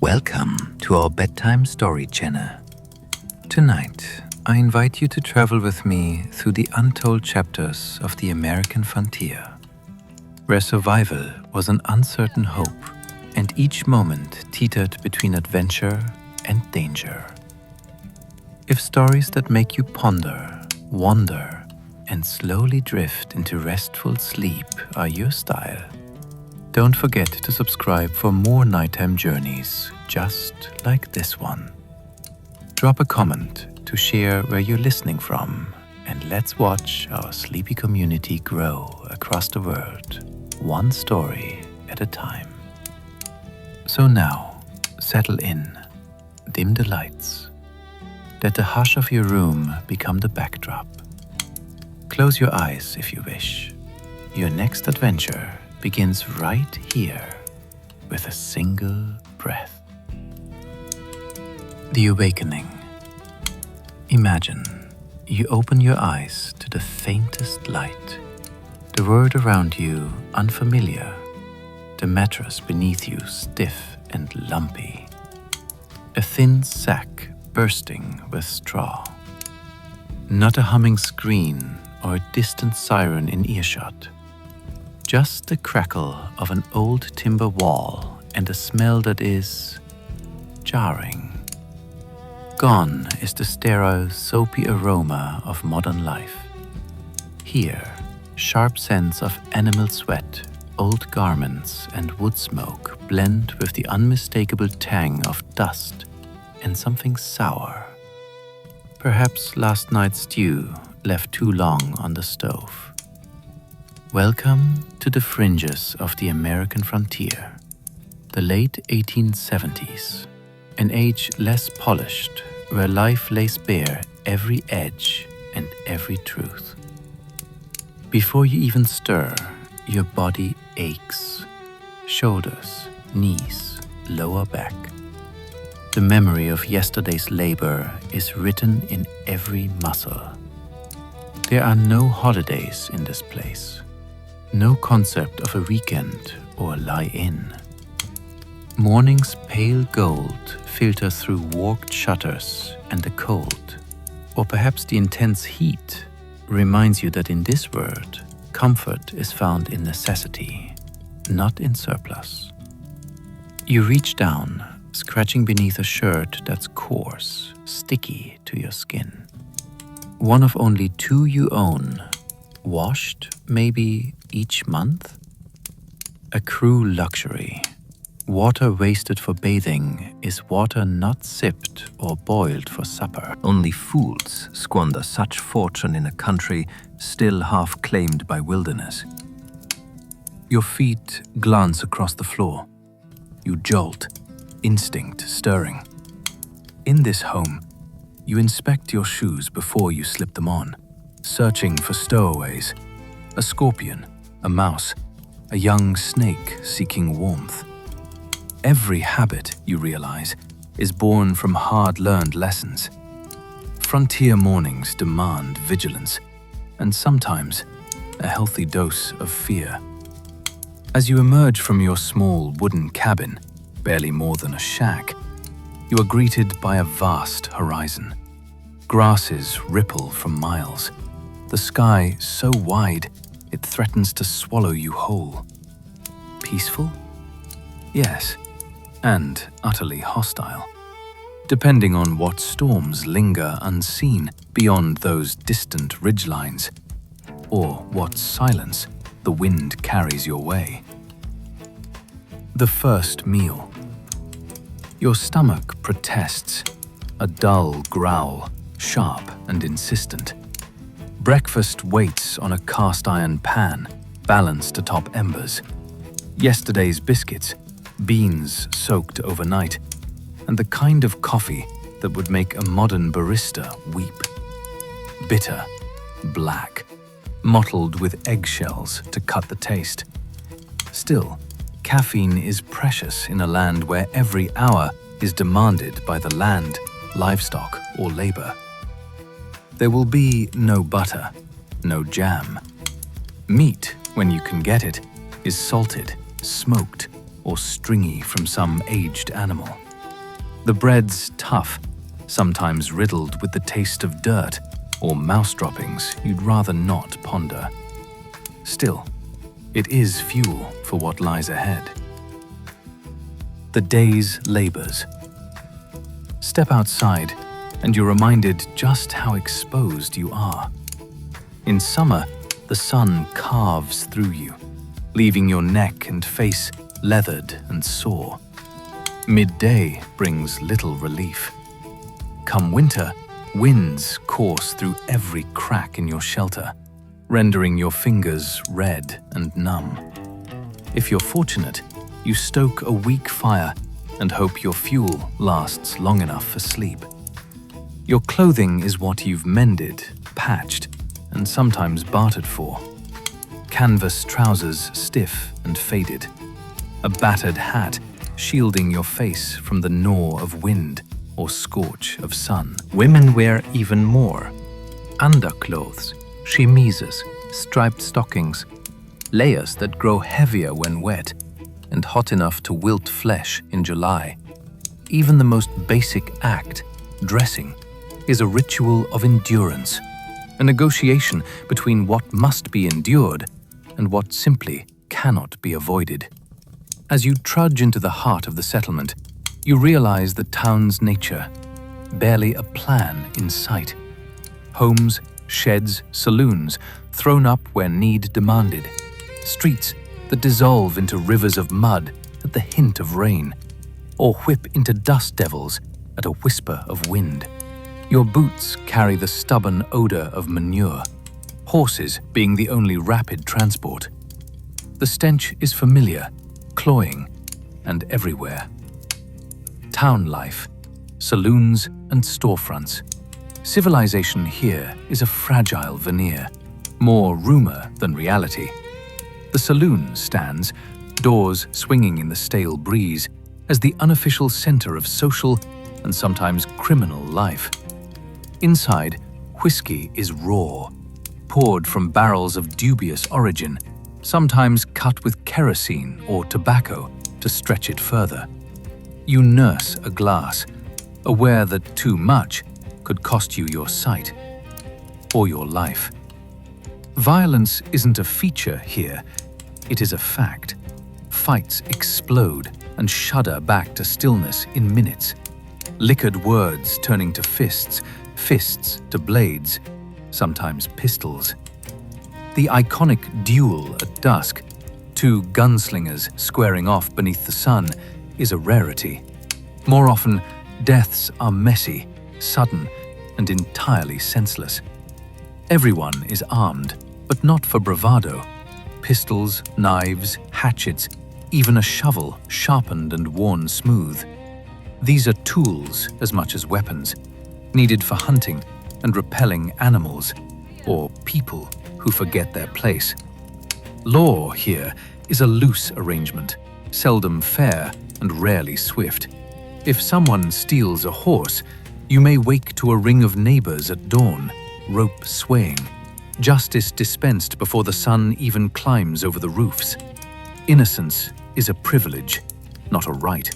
Welcome to our bedtime story channel. Tonight, I invite you to travel with me through the untold chapters of the American frontier, where survival was an uncertain hope and each moment teetered between adventure and danger. If stories that make you ponder, wander, and slowly drift into restful sleep are your style, don't forget to subscribe for more nighttime journeys just like this one. Drop a comment to share where you're listening from, and let's watch our sleepy community grow across the world, one story at a time. So now, settle in, dim the lights, let the hush of your room become the backdrop. Close your eyes if you wish. Your next adventure begins right here with a single breath. The awakening. Imagine you open your eyes to the faintest light, the world around you unfamiliar, the mattress beneath you stiff and lumpy, a thin sack bursting with straw. Not a humming screen or a distant siren in earshot. Just the crackle of an old timber wall and a smell that is jarring. Gone is the sterile, soapy aroma of modern life. Here, sharp scents of animal sweat, old garments, and wood smoke blend with the unmistakable tang of dust and something sour. Perhaps last night's stew left too long on the stove. Welcome to the fringes of the American frontier, the late 1870s, an age less polished, where life lays bare every edge and every truth. Before you even stir, your body aches, shoulders, knees, lower back. The memory of yesterday's labor is written in every muscle. There are no holidays in this place. No concept of a weekend or lie-in. Morning's pale gold filters through warped shutters, and the cold, or perhaps the intense heat, reminds you that in this world, comfort is found in necessity, not in surplus. You reach down, scratching beneath a shirt that's coarse, sticky to your skin. One of only two you own, washed maybe each month? A cruel luxury. Water wasted for bathing is water not sipped or boiled for supper. Only fools squander such fortune in a country still half claimed by wilderness. Your feet glance across the floor. You jolt, instinct stirring. In this home, you inspect your shoes before you slip them on, searching for stowaways, a scorpion, a mouse, a young snake seeking warmth. Every habit, you realize, is born from hard-learned lessons. Frontier mornings demand vigilance, and sometimes a healthy dose of fear. As you emerge from your small wooden cabin, barely more than a shack, you are greeted by a vast horizon. Grasses ripple for miles. The sky so wide, it threatens to swallow you whole. Peaceful? Yes, and utterly hostile, depending on what storms linger unseen beyond those distant ridgelines, or what silence the wind carries your way. The first meal. Your stomach protests, a dull growl, sharp and insistent. Breakfast waits on a cast-iron pan, balanced atop embers. Yesterday's biscuits, beans soaked overnight, and the kind of coffee that would make a modern barista weep. Bitter, black, mottled with eggshells to cut the taste. Still, caffeine is precious in a land where every hour is demanded by the land, livestock, or labor. There will be no butter, no jam. Meat, when you can get it, is salted, smoked, or stringy from some aged animal. The bread's tough, sometimes riddled with the taste of dirt or mouse droppings you'd rather not ponder. Still, it is fuel for what lies ahead. The day's labors. Step outside, and you're reminded just how exposed you are. In summer, the sun carves through you, leaving your neck and face leathered and sore. Midday brings little relief. Come winter, winds course through every crack in your shelter, rendering your fingers red and numb. If you're fortunate, you stoke a weak fire and hope your fuel lasts long enough for sleep. Your clothing is what you've mended, patched, and sometimes bartered for. Canvas trousers stiff and faded. A battered hat shielding your face from the gnaw of wind or scorch of sun. Women wear even more. Underclothes, chemises, striped stockings, layers that grow heavier when wet and hot enough to wilt flesh in July. Even the most basic act, dressing, is a ritual of endurance, a negotiation between what must be endured and what simply cannot be avoided. As you trudge into the heart of the settlement, you realize the town's nature, barely a plan in sight. Homes, sheds, saloons, thrown up where need demanded. Streets that dissolve into rivers of mud at the hint of rain, or whip into dust devils at a whisper of wind. Your boots carry the stubborn odor of manure, horses being the only rapid transport. The stench is familiar, cloying, and everywhere. Town life, saloons and storefronts. Civilization here is a fragile veneer, more rumor than reality. The saloon stands, doors swinging in the stale breeze, as the unofficial center of social and sometimes criminal life. Inside, whiskey is raw, poured from barrels of dubious origin, sometimes cut with kerosene or tobacco to stretch it further. You nurse a glass, aware that too much could cost you your sight or your life. Violence isn't a feature here, it is a fact. Fights explode and shudder back to stillness in minutes. Liquored words turning to fists, fists to blades, sometimes pistols. The iconic duel at dusk, two gunslingers squaring off beneath the sun, is a rarity. More often, deaths are messy, sudden, and entirely senseless. Everyone is armed, but not for bravado. Pistols, knives, hatchets, even a shovel sharpened and worn smooth. These are tools as much as weapons, needed for hunting and repelling animals, or people who forget their place. Law here is a loose arrangement, seldom fair and rarely swift. If someone steals a horse, you may wake to a ring of neighbors at dawn, rope swaying. Justice dispensed before the sun even climbs over the roofs. Innocence is a privilege, not a right.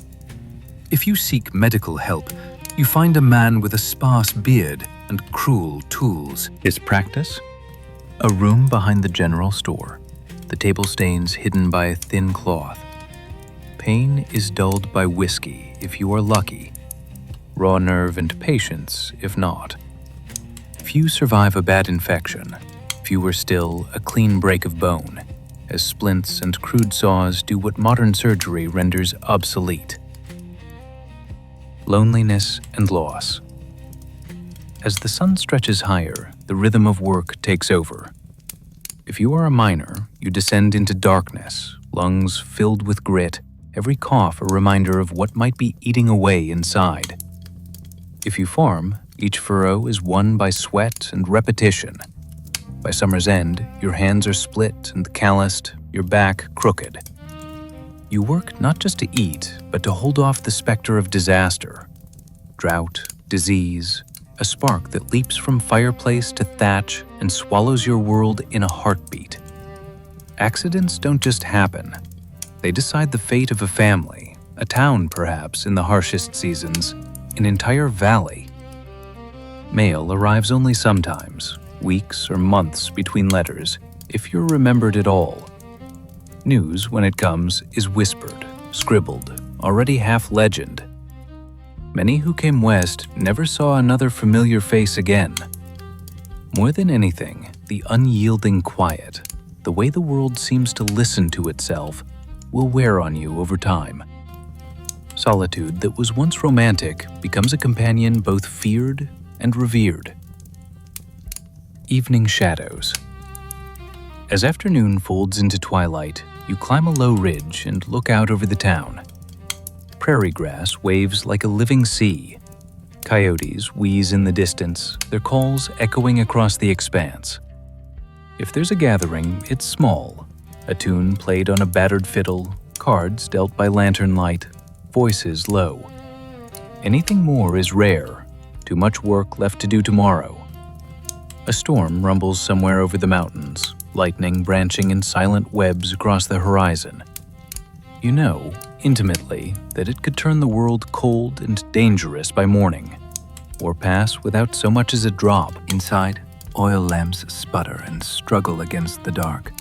If you seek medical help, you find a man with a sparse beard and cruel tools. His practice? A room behind the general store, the table stains hidden by a thin cloth. Pain is dulled by whiskey if you are lucky, raw nerve and patience if not. Few survive a bad infection, fewer still a clean break of bone, as splints and crude saws do what modern surgery renders obsolete. Loneliness and loss. As the sun stretches higher, the rhythm of work takes over. If you are a miner, you descend into darkness, lungs filled with grit, every cough a reminder of what might be eating away inside. If you farm, each furrow is won by sweat and repetition. By summer's end, your hands are split and calloused, your back crooked. You work not just to eat, but to hold off the specter of disaster. Drought, disease, a spark that leaps from fireplace to thatch and swallows your world in a heartbeat. Accidents don't just happen. They decide the fate of a family, A town, perhaps, in the harshest seasons, an entire valley. Mail arrives only sometimes, weeks or months between letters, if you're remembered at all. News, when it comes, is whispered, scribbled, already half legend. Many who came west never saw another familiar face again. More than anything, the unyielding quiet, the way the world seems to listen to itself, will wear on you over time. Solitude that was once romantic becomes a companion both feared and revered. Evening shadows. As afternoon folds into twilight, you climb a low ridge and look out over the town. Prairie grass waves like a living sea. Coyotes wheeze in the distance, their calls echoing across the expanse. If there's a gathering, it's small. A tune played on a battered fiddle, cards dealt by lantern light, voices low. Anything more is rare, too much work left to do tomorrow. A storm rumbles somewhere over the mountains, lightning branching in silent webs across the horizon. You know, intimately, that it could turn the world cold and dangerous by morning, or pass without so much as a drop. Inside, oil lamps sputter and struggle against the dark.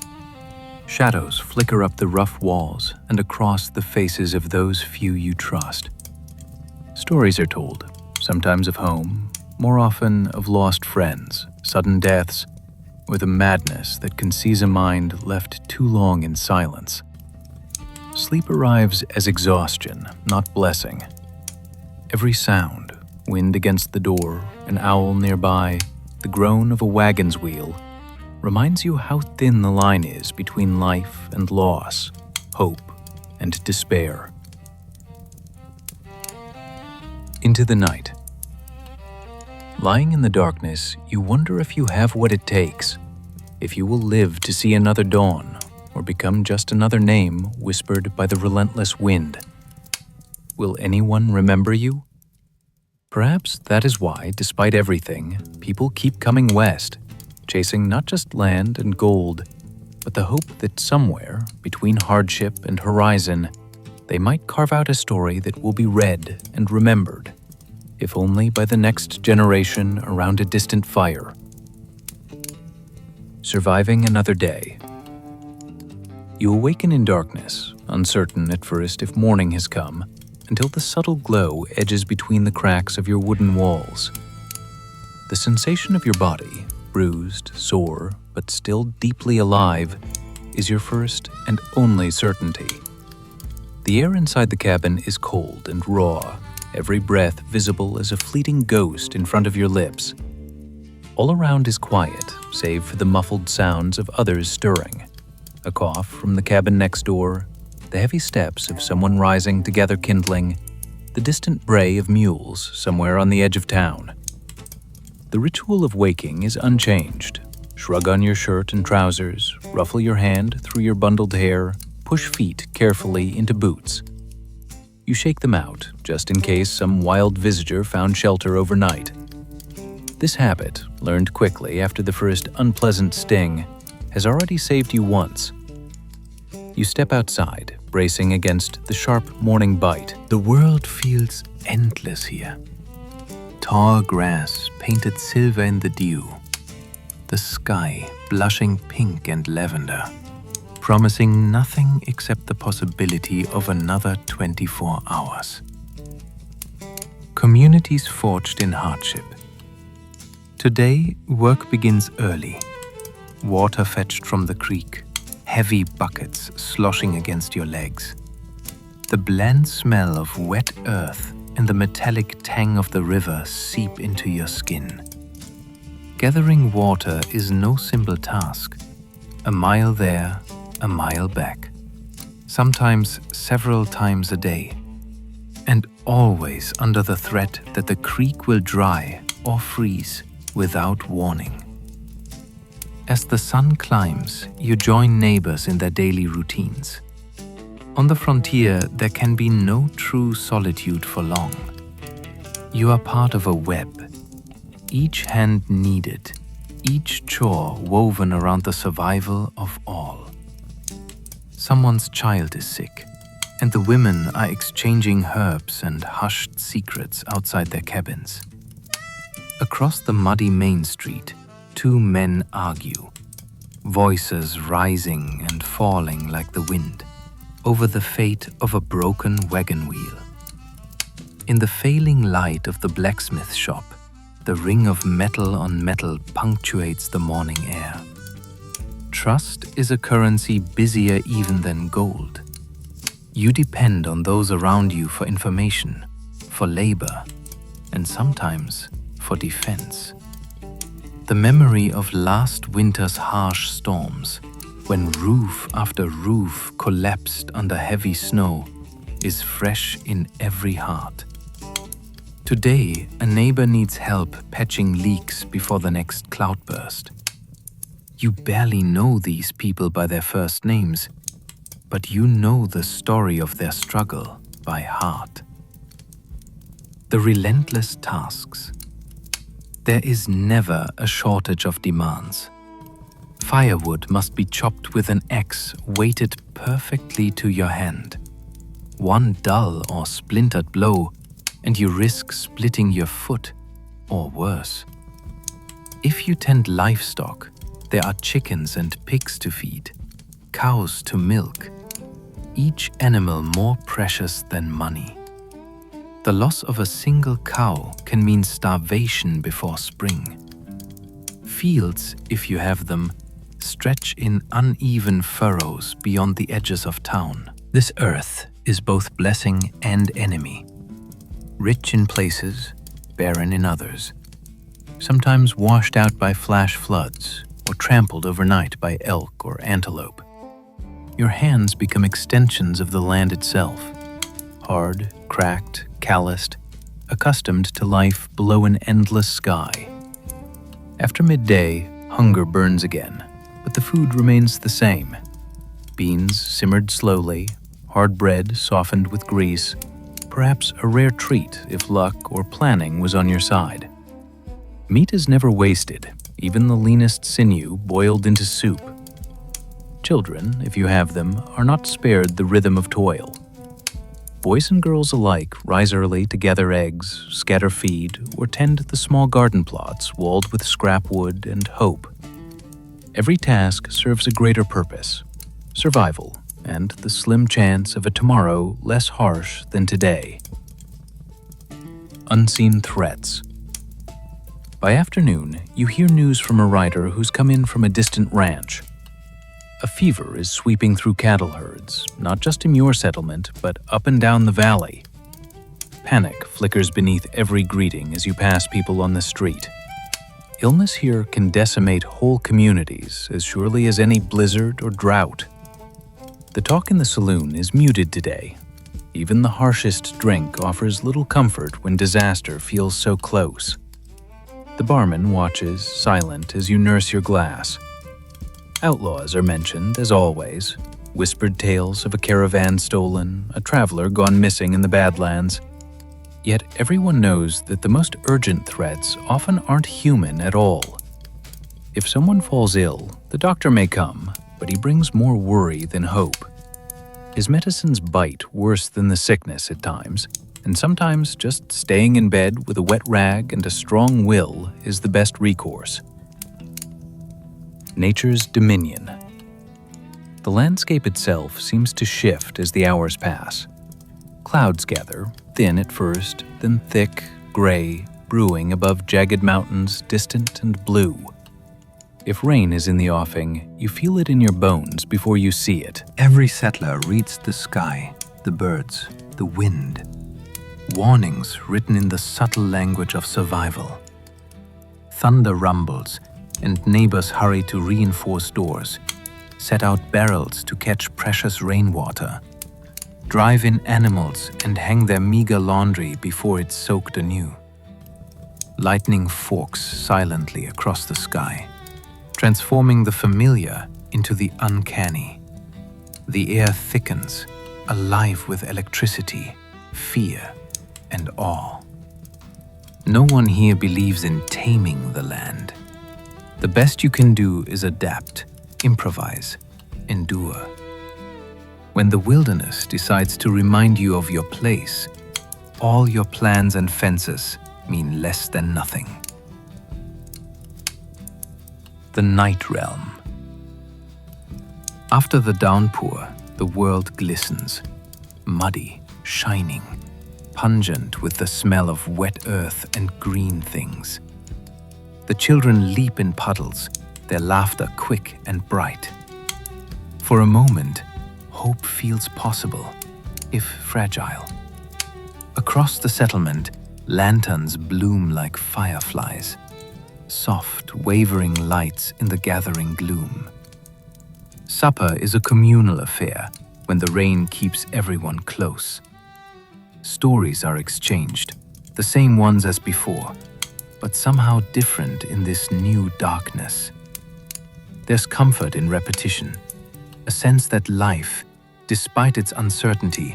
Shadows flicker up the rough walls and across the faces of those few you trust. Stories are told, sometimes of home, more often of lost friends, sudden deaths, or the madness that can seize a mind left too long in silence. Sleep arrives as exhaustion, not blessing. Every sound, wind against the door, an owl nearby, the groan of a wagon's wheel, reminds you how thin the line is between life and loss, hope and despair. Into the night. Lying in the darkness, you wonder if you have what it takes, if you will live to see another dawn, or become just another name whispered by the relentless wind. Will anyone remember you? Perhaps that is why, despite everything, people keep coming west, chasing not just land and gold, but the hope that somewhere, between hardship and horizon, they might carve out a story that will be read and remembered, if only by the next generation around a distant fire. Surviving another day. You awaken in darkness, uncertain at first if morning has come, until the subtle glow edges between the cracks of your wooden walls. The sensation of your body, bruised, sore, but still deeply alive, is your first and only certainty. The air inside the cabin is cold and raw, every breath visible as a fleeting ghost in front of your lips. All around is quiet, save for the muffled sounds of others stirring. A cough from the cabin next door, the heavy steps of someone rising to gather kindling, the distant bray of mules somewhere on the edge of town. The ritual of waking is unchanged. Shrug on your shirt and trousers, ruffle your hand through your bundled hair, push feet carefully into boots. You shake them out, just in case some wild visitor found shelter overnight. This habit, learned quickly after the first unpleasant sting, has already saved you once. You step outside, bracing against the sharp morning bite. The world feels endless here. Tall grass painted silver in the dew. The sky blushing pink and lavender, promising nothing except the possibility of another 24 hours. Communities forged in hardship. Today, work begins early. Water fetched from the creek, heavy buckets sloshing against your legs. The bland smell of wet earth and the metallic tang of the river seep into your skin. Gathering water is no simple task. A mile there, a mile back. Sometimes several times a day. And always under the threat that the creek will dry or freeze without warning. As the sun climbs, you join neighbors in their daily routines. On the frontier, there can be no true solitude for long. You are part of a web, each hand needed, each chore woven around the survival of all. Someone's child is sick, and the women are exchanging herbs and hushed secrets outside their cabins. Across the muddy main street, two men argue, voices rising and falling like the wind, over the fate of a broken wagon wheel. In the failing light of the blacksmith shop, the ring of metal on metal punctuates the morning air. Trust is a currency busier even than gold. You depend on those around you for information, for labor, and sometimes for defense. The memory of last winter's harsh storms, when roof after roof collapsed under heavy snow, is fresh in every heart. Today, a neighbor needs help patching leaks before the next cloudburst. You barely know these people by their first names, but you know the story of their struggle by heart. The relentless tasks. There is never a shortage of demands. Firewood must be chopped with an axe weighted perfectly to your hand. One dull or splintered blow, and you risk splitting your foot, or worse. If you tend livestock, there are chickens and pigs to feed, cows to milk, each animal more precious than money. The loss of a single cow can mean starvation before spring. Fields, if you have them, stretch in uneven furrows beyond the edges of town. This earth is both blessing and enemy. Rich in places, barren in others, sometimes washed out by flash floods or trampled overnight by elk or antelope. Your hands become extensions of the land itself, hard, cracked, calloused, accustomed to life below an endless sky. After midday, hunger burns again, but the food remains the same. Beans simmered slowly, hard bread softened with grease, perhaps a rare treat if luck or planning was on your side. Meat is never wasted, even the leanest sinew boiled into soup. Children, if you have them, are not spared the rhythm of toil. Boys and girls alike rise early to gather eggs, scatter feed, or tend the small garden plots walled with scrap wood and hope. Every task serves a greater purpose, survival, and the slim chance of a tomorrow less harsh than today. Unseen threats. By afternoon, you hear news from a rider who's come in from a distant ranch. A fever is sweeping through cattle herds, not just in your settlement, but up and down the valley. Panic flickers beneath every greeting as you pass people on the street. Illness here can decimate whole communities as surely as any blizzard or drought. The talk in the saloon is muted today. Even the harshest drink offers little comfort when disaster feels so close. The barman watches, silent, as you nurse your glass. Outlaws are mentioned, as always. Whispered tales of a caravan stolen, a traveler gone missing in the Badlands. Yet everyone knows that the most urgent threats often aren't human at all. If someone falls ill, the doctor may come, but he brings more worry than hope. His medicines bite worse than the sickness at times, and sometimes just staying in bed with a wet rag and a strong will is the best recourse. Nature's dominion. The landscape itself seems to shift as the hours pass. Clouds gather, thin at first, then thick, gray, brewing above jagged mountains, distant and blue. If rain is in the offing, you feel it in your bones before you see it. Every settler reads the sky, the birds, the wind. Warnings written in the subtle language of survival. Thunder rumbles, and neighbors hurry to reinforce doors, set out barrels to catch precious rainwater, drive in animals and hang their meager laundry before it's soaked anew. Lightning forks silently across the sky, transforming the familiar into the uncanny. The air thickens, alive with electricity, fear, and awe. No one here believes in taming the land. The best you can do is adapt, improvise, endure. When the wilderness decides to remind you of your place, all your plans and fences mean less than nothing. The Night Realm. After the downpour, the world glistens, muddy, shining, pungent with the smell of wet earth and green things. The children leap in puddles, their laughter quick and bright. For a moment, hope feels possible, if fragile. Across the settlement, lanterns bloom like fireflies, soft, wavering lights in the gathering gloom. Supper is a communal affair when the rain keeps everyone close. Stories are exchanged, the same ones as before, but somehow different in this new darkness. There's comfort in repetition, a sense that life, despite its uncertainty,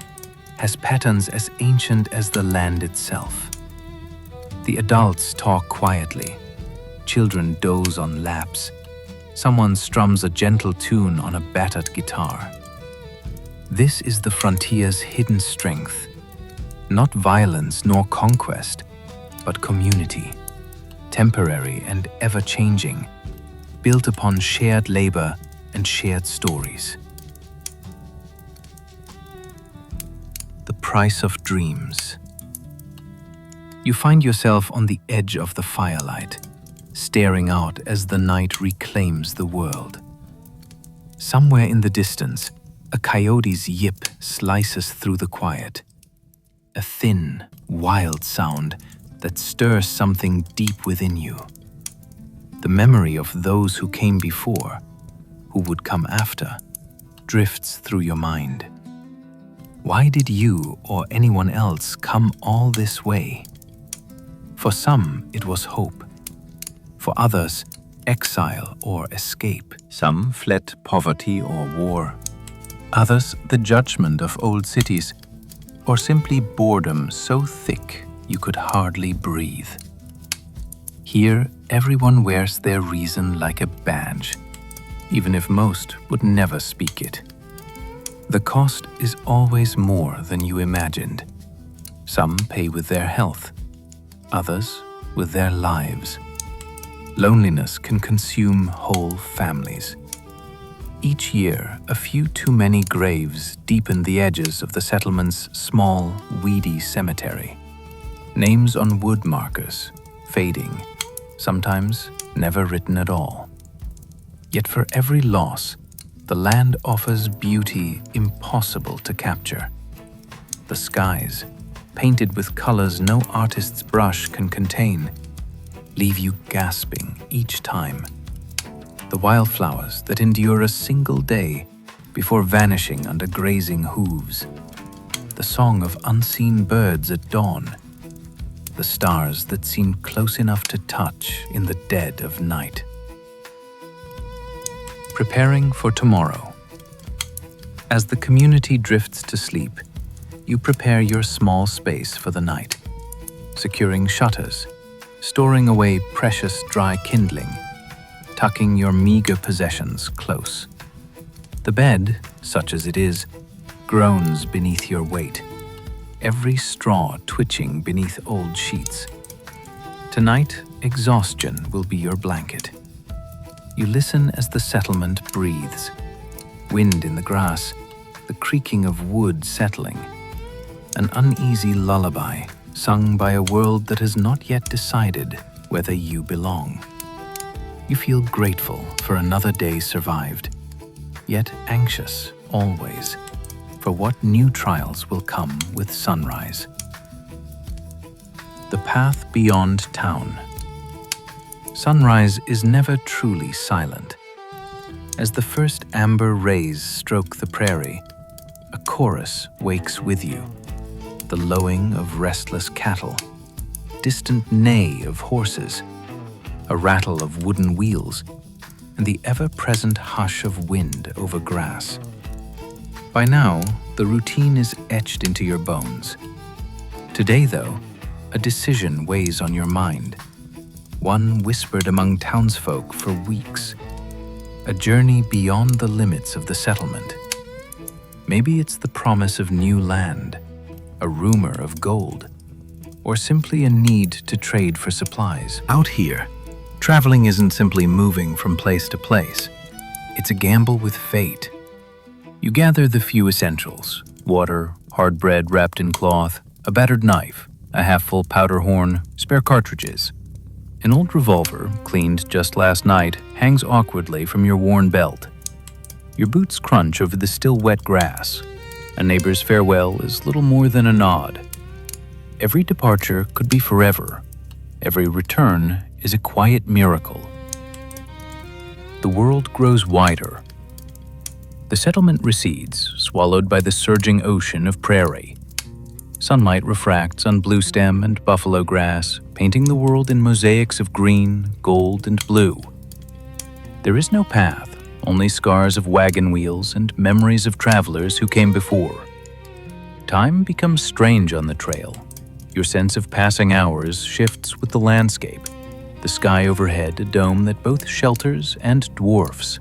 has patterns as ancient as the land itself. The adults talk quietly, children doze on laps, someone strums a gentle tune on a battered guitar. This is the frontier's hidden strength, not violence nor conquest, but community, temporary and ever-changing, built upon shared labor and shared stories. The price of dreams. You find yourself on the edge of the firelight, staring out as the night reclaims the world. Somewhere in the distance, a coyote's yip slices through the quiet. A thin, wild sound that stirs something deep within you. The memory of those who came before, who would come after, drifts through your mind. Why did you or anyone else come all this way? For some, it was hope. For others, exile or escape. Some fled poverty or war. Others, the judgment of old cities, or simply boredom so thick you could hardly breathe. Here, everyone wears their reason like a badge, even if most would never speak it. The cost is always more than you imagined. Some pay with their health, others with their lives. Loneliness can consume whole families. Each year, a few too many graves deepen the edges of the settlement's small, weedy cemetery. Names on wood markers, fading, sometimes never written at all. Yet for every loss, the land offers beauty impossible to capture. The skies, painted with colors no artist's brush can contain, leave you gasping each time. The wildflowers that endure a single day before vanishing under grazing hooves. The song of unseen birds at dawn. The stars that seem close enough to touch in the dead of night. Preparing for tomorrow. As the community drifts to sleep, you prepare your small space for the night, securing shutters, storing away precious dry kindling, tucking your meager possessions close. The bed, such as it is, groans beneath your weight, every straw twitching beneath old sheets. Tonight, exhaustion will be your blanket. You listen as the settlement breathes, wind in the grass, the creaking of wood settling, an uneasy lullaby sung by a world that has not yet decided whether you belong. You feel grateful for another day survived, yet anxious always for what new trials will come with sunrise. The path beyond town. Sunrise is never truly silent. As the first amber rays stroke the prairie, a chorus wakes with you. The lowing of restless cattle, distant neigh of horses, a rattle of wooden wheels, and the ever-present hush of wind over grass. By now, the routine is etched into your bones. Today, though, a decision weighs on your mind. One whispered among townsfolk for weeks. A journey beyond the limits of the settlement. Maybe it's the promise of new land, a rumor of gold, or simply a need to trade for supplies. Out here, traveling isn't simply moving from place to place. It's a gamble with fate. You gather the few essentials: water, hard bread wrapped in cloth, a battered knife, a half-full powder horn, spare cartridges. An old revolver, cleaned just last night, hangs awkwardly from your worn belt. Your boots crunch over the still wet grass. A neighbor's farewell is little more than a nod. Every departure could be forever. Every return is a quiet miracle. The world grows wider. The settlement recedes, swallowed by the surging ocean of prairie. Sunlight refracts on bluestem and buffalo grass, painting the world in mosaics of green, gold, and blue. There is no path, only scars of wagon wheels and memories of travelers who came before. Time becomes strange on the trail. Your sense of passing hours shifts with the landscape. The sky overhead, a dome that both shelters and dwarfs.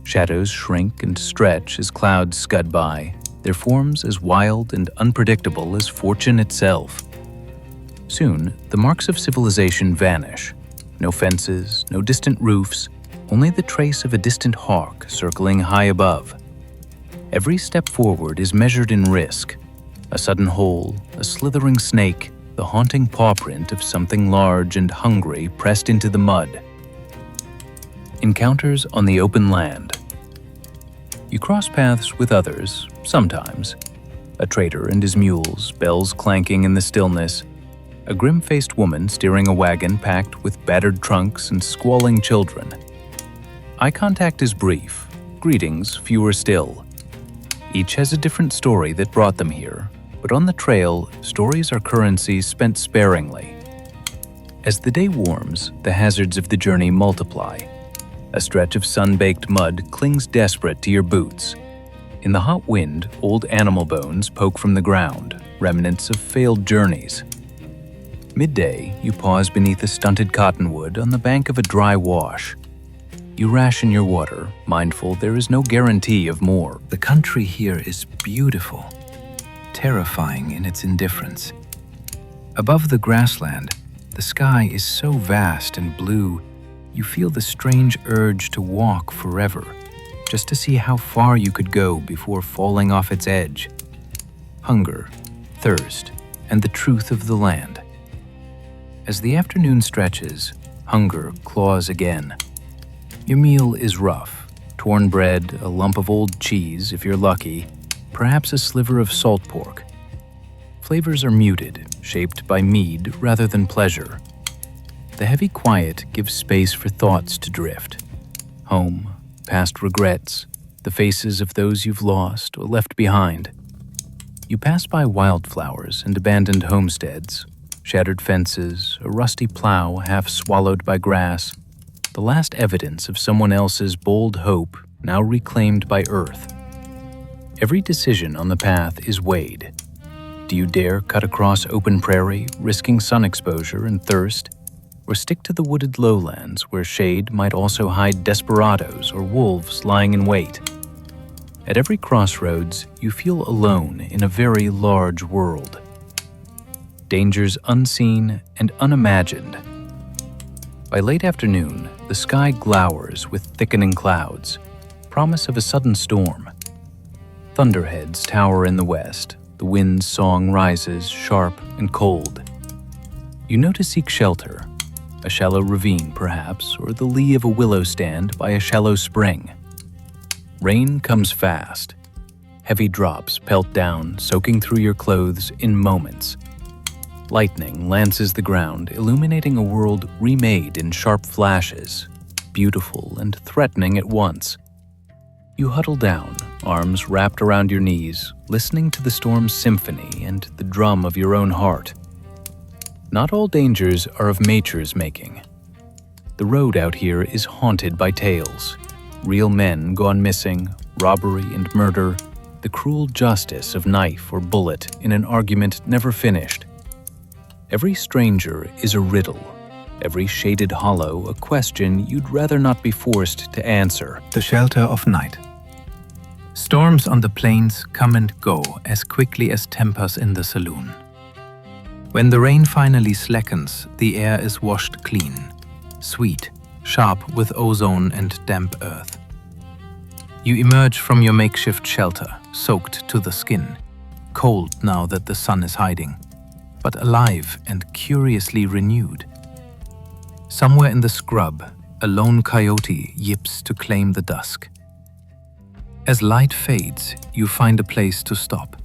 Shadows shrink and stretch as clouds scud by, their forms as wild and unpredictable as fortune itself. Soon, the marks of civilization vanish. No fences, no distant roofs, only the trace of a distant hawk circling high above. Every step forward is measured in risk. A sudden hole, a slithering snake, the haunting paw print of something large and hungry pressed into the mud. Encounters on the open land. You cross paths with others, sometimes. A trader and his mules, bells clanking in the stillness. A grim-faced woman steering a wagon packed with battered trunks and squalling children. Eye contact is brief, greetings fewer still. Each has a different story that brought them here, but on the trail, stories are currency spent sparingly. As the day warms, the hazards of the journey multiply. A stretch of sun-baked mud clings desperate to your boots. In the hot wind, old animal bones poke from the ground, remnants of failed journeys. Midday, you pause beneath a stunted cottonwood on the bank of a dry wash. You ration your water, mindful there is no guarantee of more. The country here is beautiful, terrifying in its indifference. Above the grassland, the sky is so vast and blue, you feel the strange urge to walk forever, just to see how far you could go before falling off its edge. Hunger, thirst, and the truth of the land. As the afternoon stretches, hunger claws again. Your meal is rough: torn bread, a lump of old cheese if you're lucky, perhaps a sliver of salt pork. Flavors are muted, shaped by mead rather than pleasure. The heavy quiet gives space for thoughts to drift. Home, past regrets, the faces of those you've lost or left behind. You pass by wildflowers and abandoned homesteads, shattered fences, a rusty plow half swallowed by grass, the last evidence of someone else's bold hope now reclaimed by earth. Every decision on the path is weighed. Do you dare cut across open prairie, risking sun exposure and thirst, or stick to the wooded lowlands where shade might also hide desperados or wolves lying in wait? At every crossroads, you feel alone in a very large world. Dangers unseen and unimagined. By late afternoon, the sky glowers with thickening clouds, promise of a sudden storm. Thunderheads tower in the west, the wind's song rises sharp and cold. You know to seek shelter, a shallow ravine perhaps, or the lee of a willow stand by a shallow spring. Rain comes fast. Heavy drops pelt down, soaking through your clothes in moments. Lightning lances the ground, illuminating a world remade in sharp flashes, beautiful and threatening at once. You huddle down, arms wrapped around your knees, listening to the storm's symphony and the drum of your own heart. Not all dangers are of nature's making. The road out here is haunted by tales. Real men gone missing, robbery and murder, the cruel justice of knife or bullet in an argument never finished. Every stranger is a riddle, every shaded hollow a question you'd rather not be forced to answer. The shelter of night. Storms on the plains come and go as quickly as tempers in the saloon. When the rain finally slackens, the air is washed clean, sweet, sharp with ozone and damp earth. You emerge from your makeshift shelter, soaked to the skin, cold now that the sun is hiding, but alive and curiously renewed. Somewhere in the scrub, a lone coyote yips to claim the dusk. As light fades, you find a place to stop,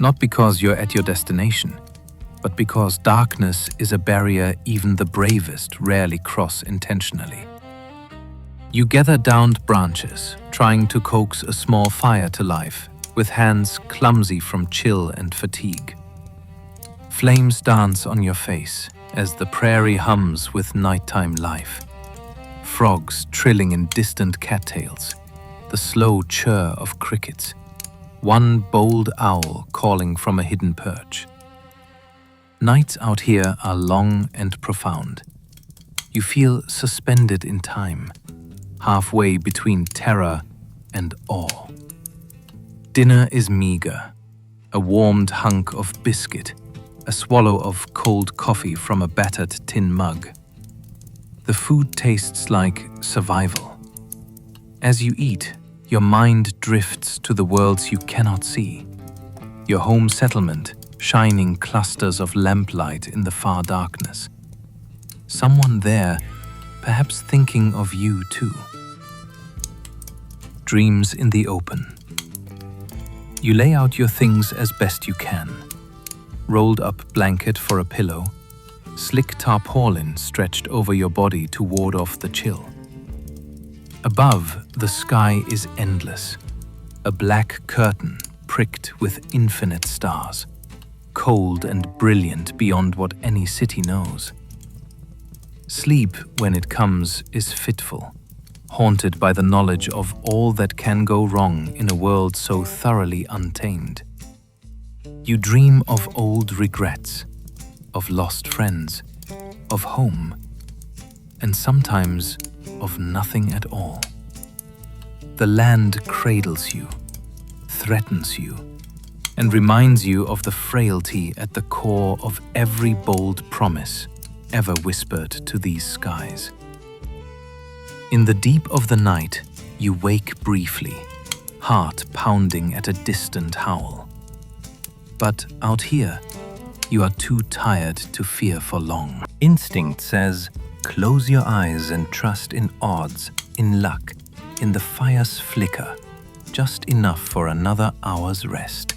not because you're at your destination, but because darkness is a barrier even the bravest rarely cross intentionally. You gather downed branches, trying to coax a small fire to life, with hands clumsy from chill and fatigue. Flames dance on your face as the prairie hums with nighttime life. Frogs trilling in distant cattails, the slow chirr of crickets, one bold owl calling from a hidden perch. Nights out here are long and profound. You feel suspended in time, halfway between terror and awe. Dinner is meager, a warmed hunk of biscuit, a swallow of cold coffee from a battered tin mug. The food tastes like survival. As you eat, your mind drifts to the worlds you cannot see. Your home settlement, shining clusters of lamplight in the far darkness. Someone there, perhaps thinking of you too. Dreams in the open. You lay out your things as best you can. Rolled up blanket for a pillow, slick tarpaulin stretched over your body to ward off the chill. Above, the sky is endless, a black curtain pricked with infinite stars, cold and brilliant beyond what any city knows. Sleep, when it comes, is fitful, haunted by the knowledge of all that can go wrong in a world so thoroughly untamed. You dream of old regrets, of lost friends, of home, and sometimes of nothing at all. The land cradles you, threatens you, and reminds you of the frailty at the core of every bold promise ever whispered to these skies. In the deep of the night, you wake briefly, heart pounding at a distant howl. But out here, you are too tired to fear for long. Instinct says, close your eyes and trust in odds, in luck, in the fire's flicker, just enough for another hour's rest.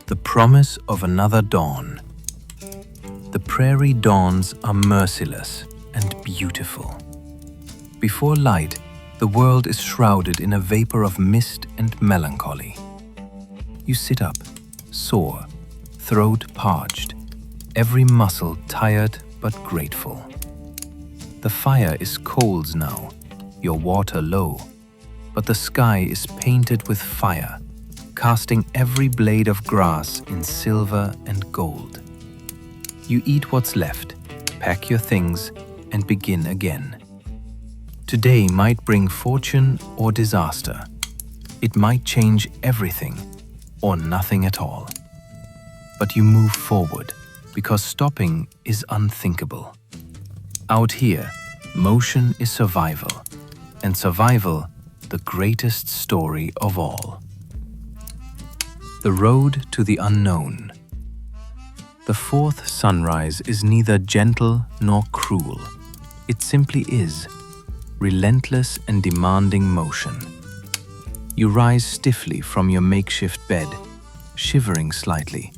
The promise of another dawn. The prairie dawns are merciless and beautiful. Before light, the world is shrouded in a vapor of mist and melancholy. You sit up, sore, throat parched, every muscle tired but grateful. The fire is coals now, your water low, but the sky is painted with fire, casting every blade of grass in silver and gold. You eat what's left, pack your things, and begin again. Today might bring fortune or disaster. It might change everything or nothing at all. But you move forward because stopping is unthinkable. Out here, motion is survival, and survival the greatest story of all. The road to the unknown. The fourth sunrise is neither gentle nor cruel. It simply is, relentless and demanding motion. You rise stiffly from your makeshift bed, shivering slightly,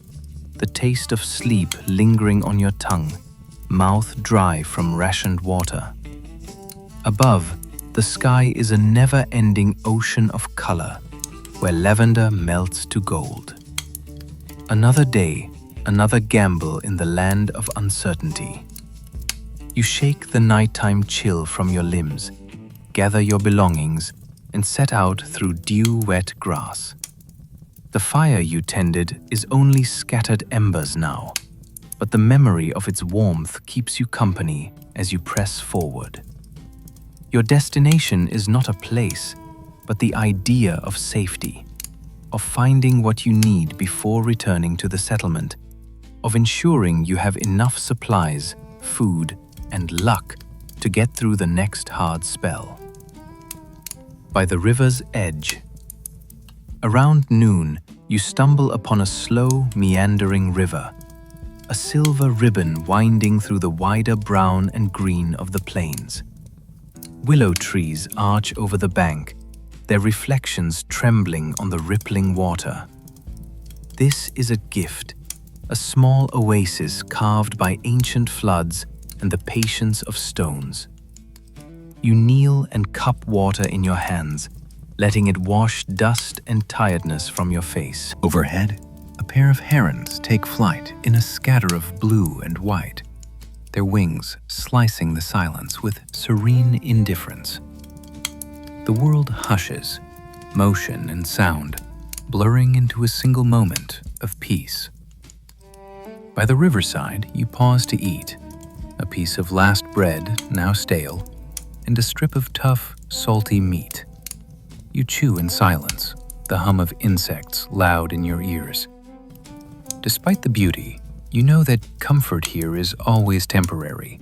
the taste of sleep lingering on your tongue, mouth dry from rationed water. Above, the sky is a never-ending ocean of color, where lavender melts to gold. Another day, another gamble in the land of uncertainty. You shake the nighttime chill from your limbs, gather your belongings, and set out through dew-wet grass. The fire you tended is only scattered embers now, but the memory of its warmth keeps you company as you press forward. Your destination is not a place, but the idea of safety, of finding what you need before returning to the settlement, of ensuring you have enough supplies, food, and luck to get through the next hard spell. By the river's edge. Around noon, you stumble upon a slow, meandering river, a silver ribbon winding through the wider brown and green of the plains. Willow trees arch over the bank, their reflections trembling on the rippling water. This is a gift, a small oasis carved by ancient floods and the patience of stones. You kneel and cup water in your hands, letting it wash dust and tiredness from your face. Overhead, a pair of herons take flight in a scatter of blue and white, their wings slicing the silence with serene indifference. The world hushes, motion and sound, blurring into a single moment of peace. By the riverside, you pause to eat, a piece of last bread, now stale, and a strip of tough, salty meat. You chew in silence, the hum of insects loud in your ears. Despite the beauty, you know that comfort here is always temporary.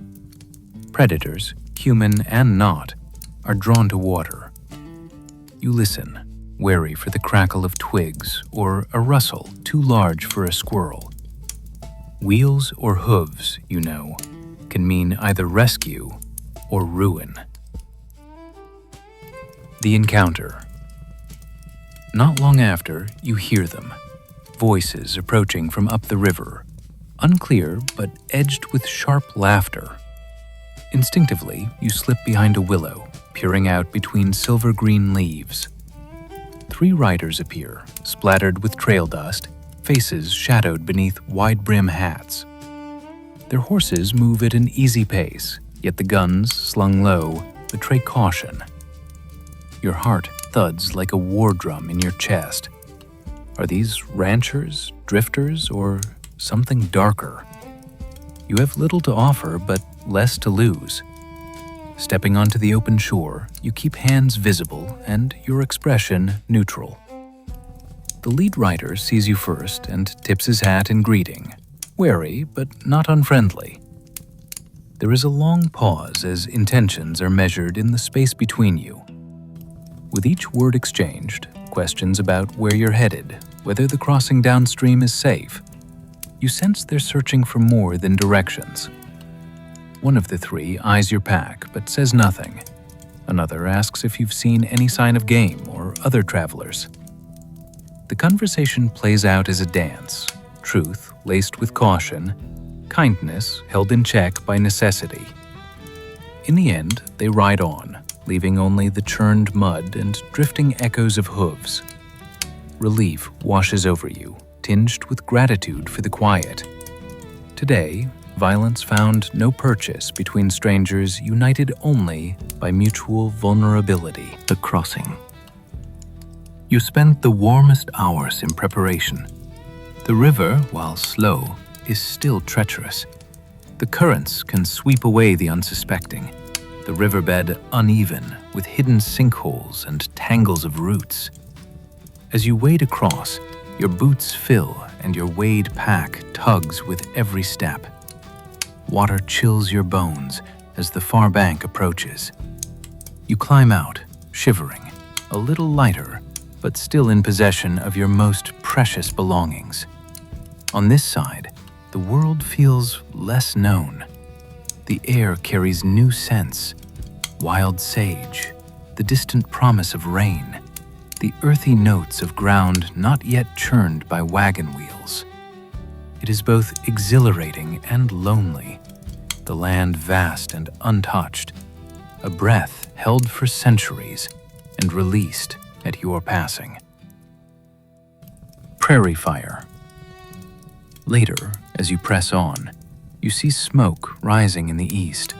Predators, human and not, are drawn to water. You listen, wary for the crackle of twigs or a rustle too large for a squirrel. Wheels or hooves, you know, can mean either rescue or ruin. The encounter. Not long after, you hear them, voices approaching from up the river, unclear but edged with sharp laughter. Instinctively, you slip behind a willow, peering out between silver-green leaves. 3 riders appear, splattered with trail dust, faces shadowed beneath wide-brim hats. Their horses move at an easy pace, yet the guns, slung low, betray caution. Your heart thuds like a war drum in your chest. Are these ranchers, drifters, or something darker? You have little to offer, but less to lose. Stepping onto the open shore, you keep hands visible and your expression neutral. The lead rider sees you first and tips his hat in greeting, wary but not unfriendly. There is a long pause as intentions are measured in the space between you. With each word exchanged, questions about where you're headed, whether the crossing downstream is safe, you sense they're searching for more than directions. One of the 3 eyes your pack but says nothing. Another asks if you've seen any sign of game or other travelers. The conversation plays out as a dance, truth laced with caution, kindness held in check by necessity. In the end, they ride on, leaving only the churned mud and drifting echoes of hooves. Relief washes over you, tinged with gratitude for the quiet. Today, violence found no purchase between strangers united only by mutual vulnerability. The crossing. You spent the warmest hours in preparation. The river, while slow, is still treacherous. The currents can sweep away the unsuspecting. The riverbed uneven, with hidden sinkholes and tangles of roots. As you wade across, your boots fill and your wade pack tugs with every step. Water chills your bones as the far bank approaches. You climb out, shivering, a little lighter, but still in possession of your most precious belongings. On this side, the world feels less known. The air carries new scents, wild sage, the distant promise of rain, the earthy notes of ground not yet churned by wagon wheels. It is both exhilarating and lonely, the land vast and untouched, a breath held for centuries and released at your passing. Prairie fire. Later, as you press on, you see smoke rising in the east.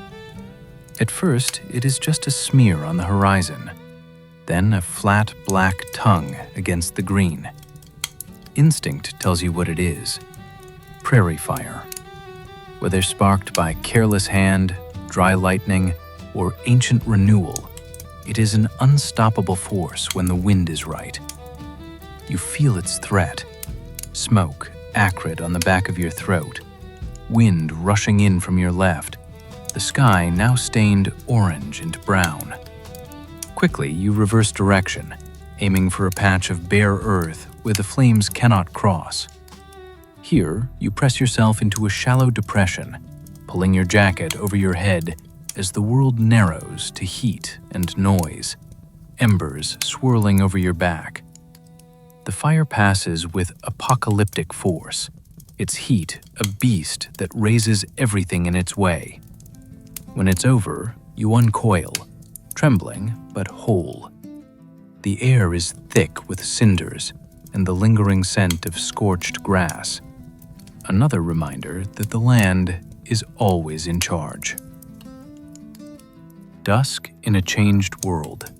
At first, it is just a smear on the horizon, then a flat black tongue against the green. Instinct tells you what it is. Prairie fire. Whether sparked by careless hand, dry lightning, or ancient renewal, It is an unstoppable force when the wind is right. You feel its threat. Smoke, acrid on the back of your throat. Wind rushing in from your left. The sky now stained orange and brown. Quickly, you reverse direction, aiming for a patch of bare earth where the flames cannot cross. Here, you press yourself into a shallow depression, pulling your jacket over your head as the world narrows to heat and noise, embers swirling over your back. The fire passes with apocalyptic force, its heat a beast that raises everything in its way. When it's over, you uncoil, trembling but whole. The air is thick with cinders and the lingering scent of scorched grass. Another reminder that the land is always in charge. Dusk in a changed world.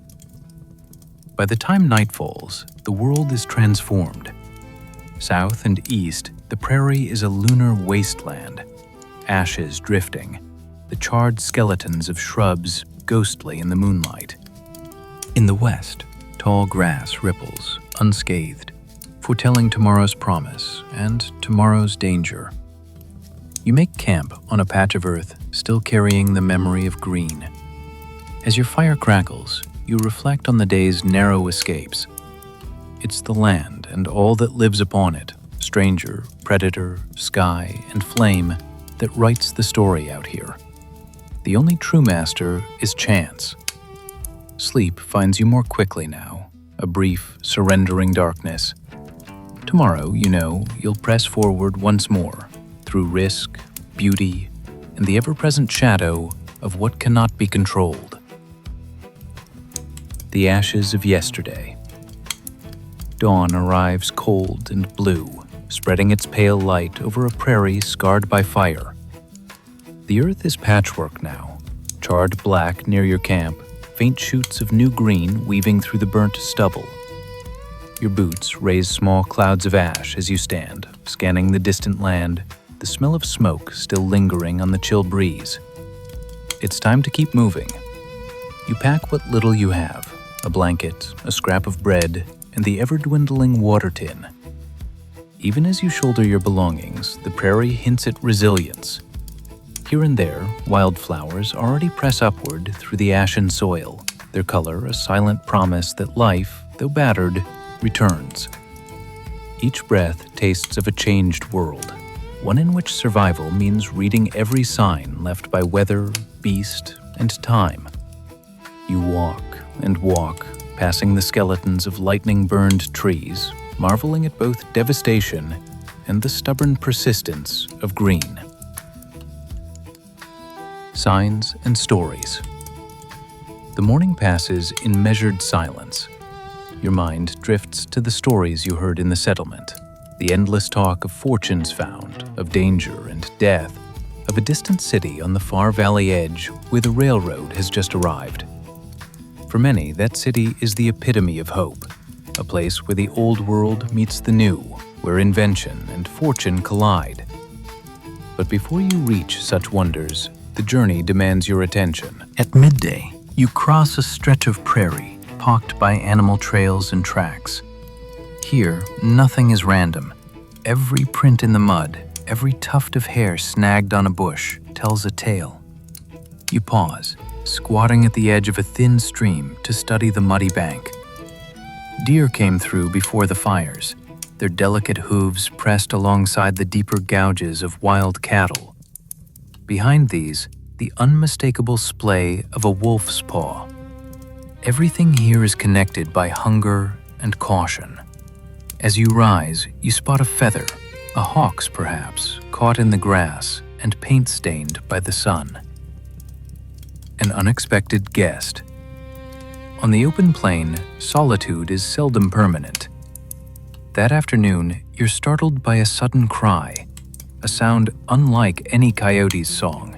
By the time night falls, the world is transformed. South and east, the prairie is a lunar wasteland, ashes drifting, the charred skeletons of shrubs ghostly in the moonlight. In the west, tall grass ripples, unscathed, foretelling tomorrow's promise and tomorrow's danger. You make camp on a patch of earth still carrying the memory of green. As your fire crackles, you reflect on the day's narrow escapes. It's the land and all that lives upon it, stranger, predator, sky, and flame, that writes the story out here. The only true master is chance. Sleep finds you more quickly now, a brief, surrendering darkness. Tomorrow, you know, you'll press forward once more, through risk, beauty, and the ever-present shadow of what cannot be controlled. The ashes of yesterday. Dawn arrives cold and blue, spreading its pale light over a prairie scarred by fire. The earth is patchwork now, charred black near your camp, faint shoots of new green weaving through the burnt stubble. Your boots raise small clouds of ash as you stand, scanning the distant land, the smell of smoke still lingering on the chill breeze. It's time to keep moving. You pack what little you have, a blanket, a scrap of bread, and the ever-dwindling water tin. Even as you shoulder your belongings, the prairie hints at resilience. Here and there, wildflowers already press upward through the ashen soil, their color a silent promise that life, though battered, returns. Each breath tastes of a changed world, one in which survival means reading every sign left by weather, beast, and time. You walk and walk, passing the skeletons of lightning-burned trees, marveling at both devastation and the stubborn persistence of green. Signs and stories. The morning passes in measured silence. Your mind drifts to the stories you heard in the settlement, the endless talk of fortunes found, of danger and death, of a distant city on the far valley edge where the railroad has just arrived. For many, that city is the epitome of hope, a place where the old world meets the new, where invention and fortune collide. But before you reach such wonders, the journey demands your attention. At midday, you cross a stretch of prairie, pocked by animal trails and tracks. Here, nothing is random. Every print in the mud, every tuft of hair snagged on a bush, tells a tale. You pause, squatting at the edge of a thin stream to study the muddy bank. Deer came through before the fires, their delicate hooves pressed alongside the deeper gouges of wild cattle. Behind these, the unmistakable splay of a wolf's paw. Everything here is connected by hunger and caution. As you rise, you spot a feather, a hawk's perhaps, caught in the grass and paint-stained by the sun. An unexpected guest. On the open plain, solitude is seldom permanent. That afternoon, you're startled by a sudden cry, a sound unlike any coyote's song.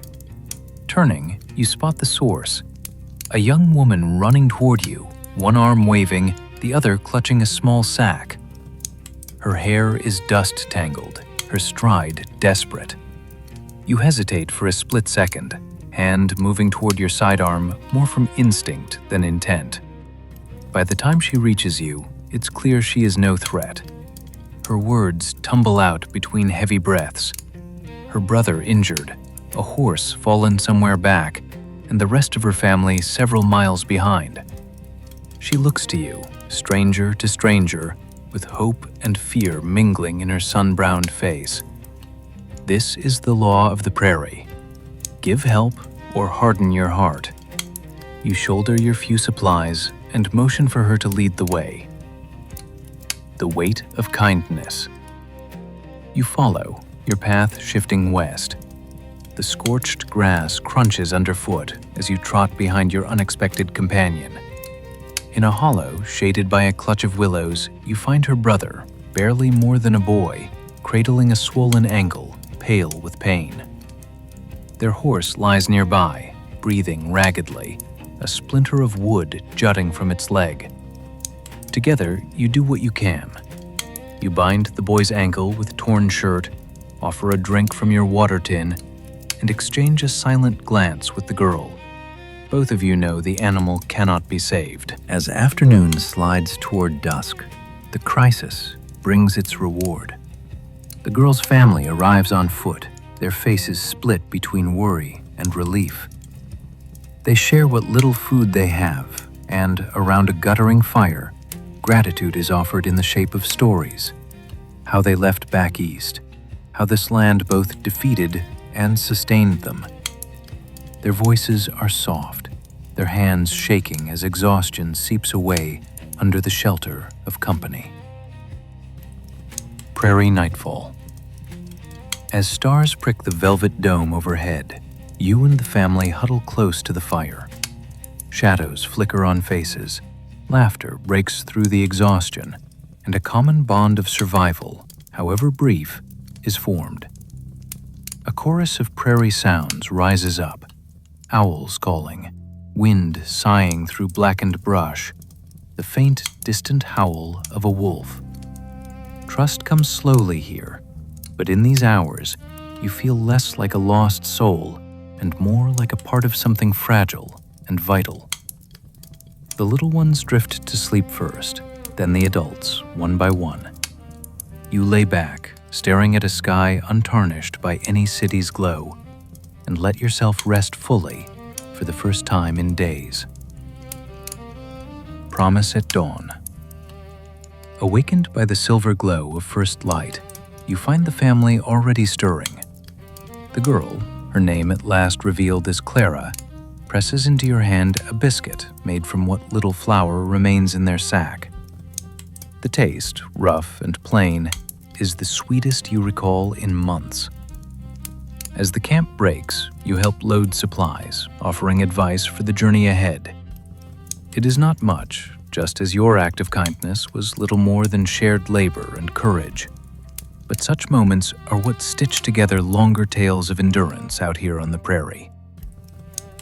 Turning, you spot the source. A young woman running toward you, one arm waving, the other clutching a small sack. Her hair is dust-tangled, her stride desperate. You hesitate for a split second, hand moving toward your sidearm more from instinct than intent. By the time she reaches you, it's clear she is no threat. Her words tumble out between heavy breaths. Her brother injured, a horse fallen somewhere back, and the rest of her family several miles behind. She looks to you, stranger to stranger, with hope and fear mingling in her sun-browned face. This is the law of the prairie. Give help or harden your heart. You shoulder your few supplies and motion for her to lead the way. The weight of kindness. You follow, your path shifting west. The scorched grass crunches underfoot as you trot behind your unexpected companion. In a hollow shaded by a clutch of willows, you find her brother, barely more than a boy, cradling a swollen ankle, pale with pain. Their horse lies nearby, breathing raggedly, a splinter of wood jutting from its leg. Together, you do what you can. You bind the boy's ankle with torn shirt, offer a drink from your water tin, and exchange a silent glance with the girl. Both of you know the animal cannot be saved. As afternoon slides toward dusk, the crisis brings its reward. The girl's family arrives on foot, their faces split between worry and relief. They share what little food they have, and around a guttering fire, gratitude is offered in the shape of stories. How they left back east, how this land both defeated and sustained them. Their voices are soft, their hands shaking as exhaustion seeps away under the shelter of company. Prairie nightfall. As stars prick the velvet dome overhead, you and the family huddle close to the fire. Shadows flicker on faces, laughter breaks through the exhaustion, and a common bond of survival, however brief, is formed. A chorus of prairie sounds rises up, owls calling, wind sighing through blackened brush, the faint, distant howl of a wolf. Trust comes slowly here, but in these hours, you feel less like a lost soul and more like a part of something fragile and vital. The little ones drift to sleep first, then the adults, one by one. You lay back, staring at a sky untarnished by any city's glow, and let yourself rest fully for the first time in days. Promise at dawn. Awakened by the silver glow of first light, you find the family already stirring. The girl, her name at last revealed as Clara, presses into your hand a biscuit made from what little flour remains in their sack. The taste, rough and plain, is the sweetest you recall in months. As the camp breaks, you help load supplies, offering advice for the journey ahead. It is not much, just as your act of kindness was little more than shared labor and courage. But such moments are what stitch together longer tales of endurance out here on the prairie.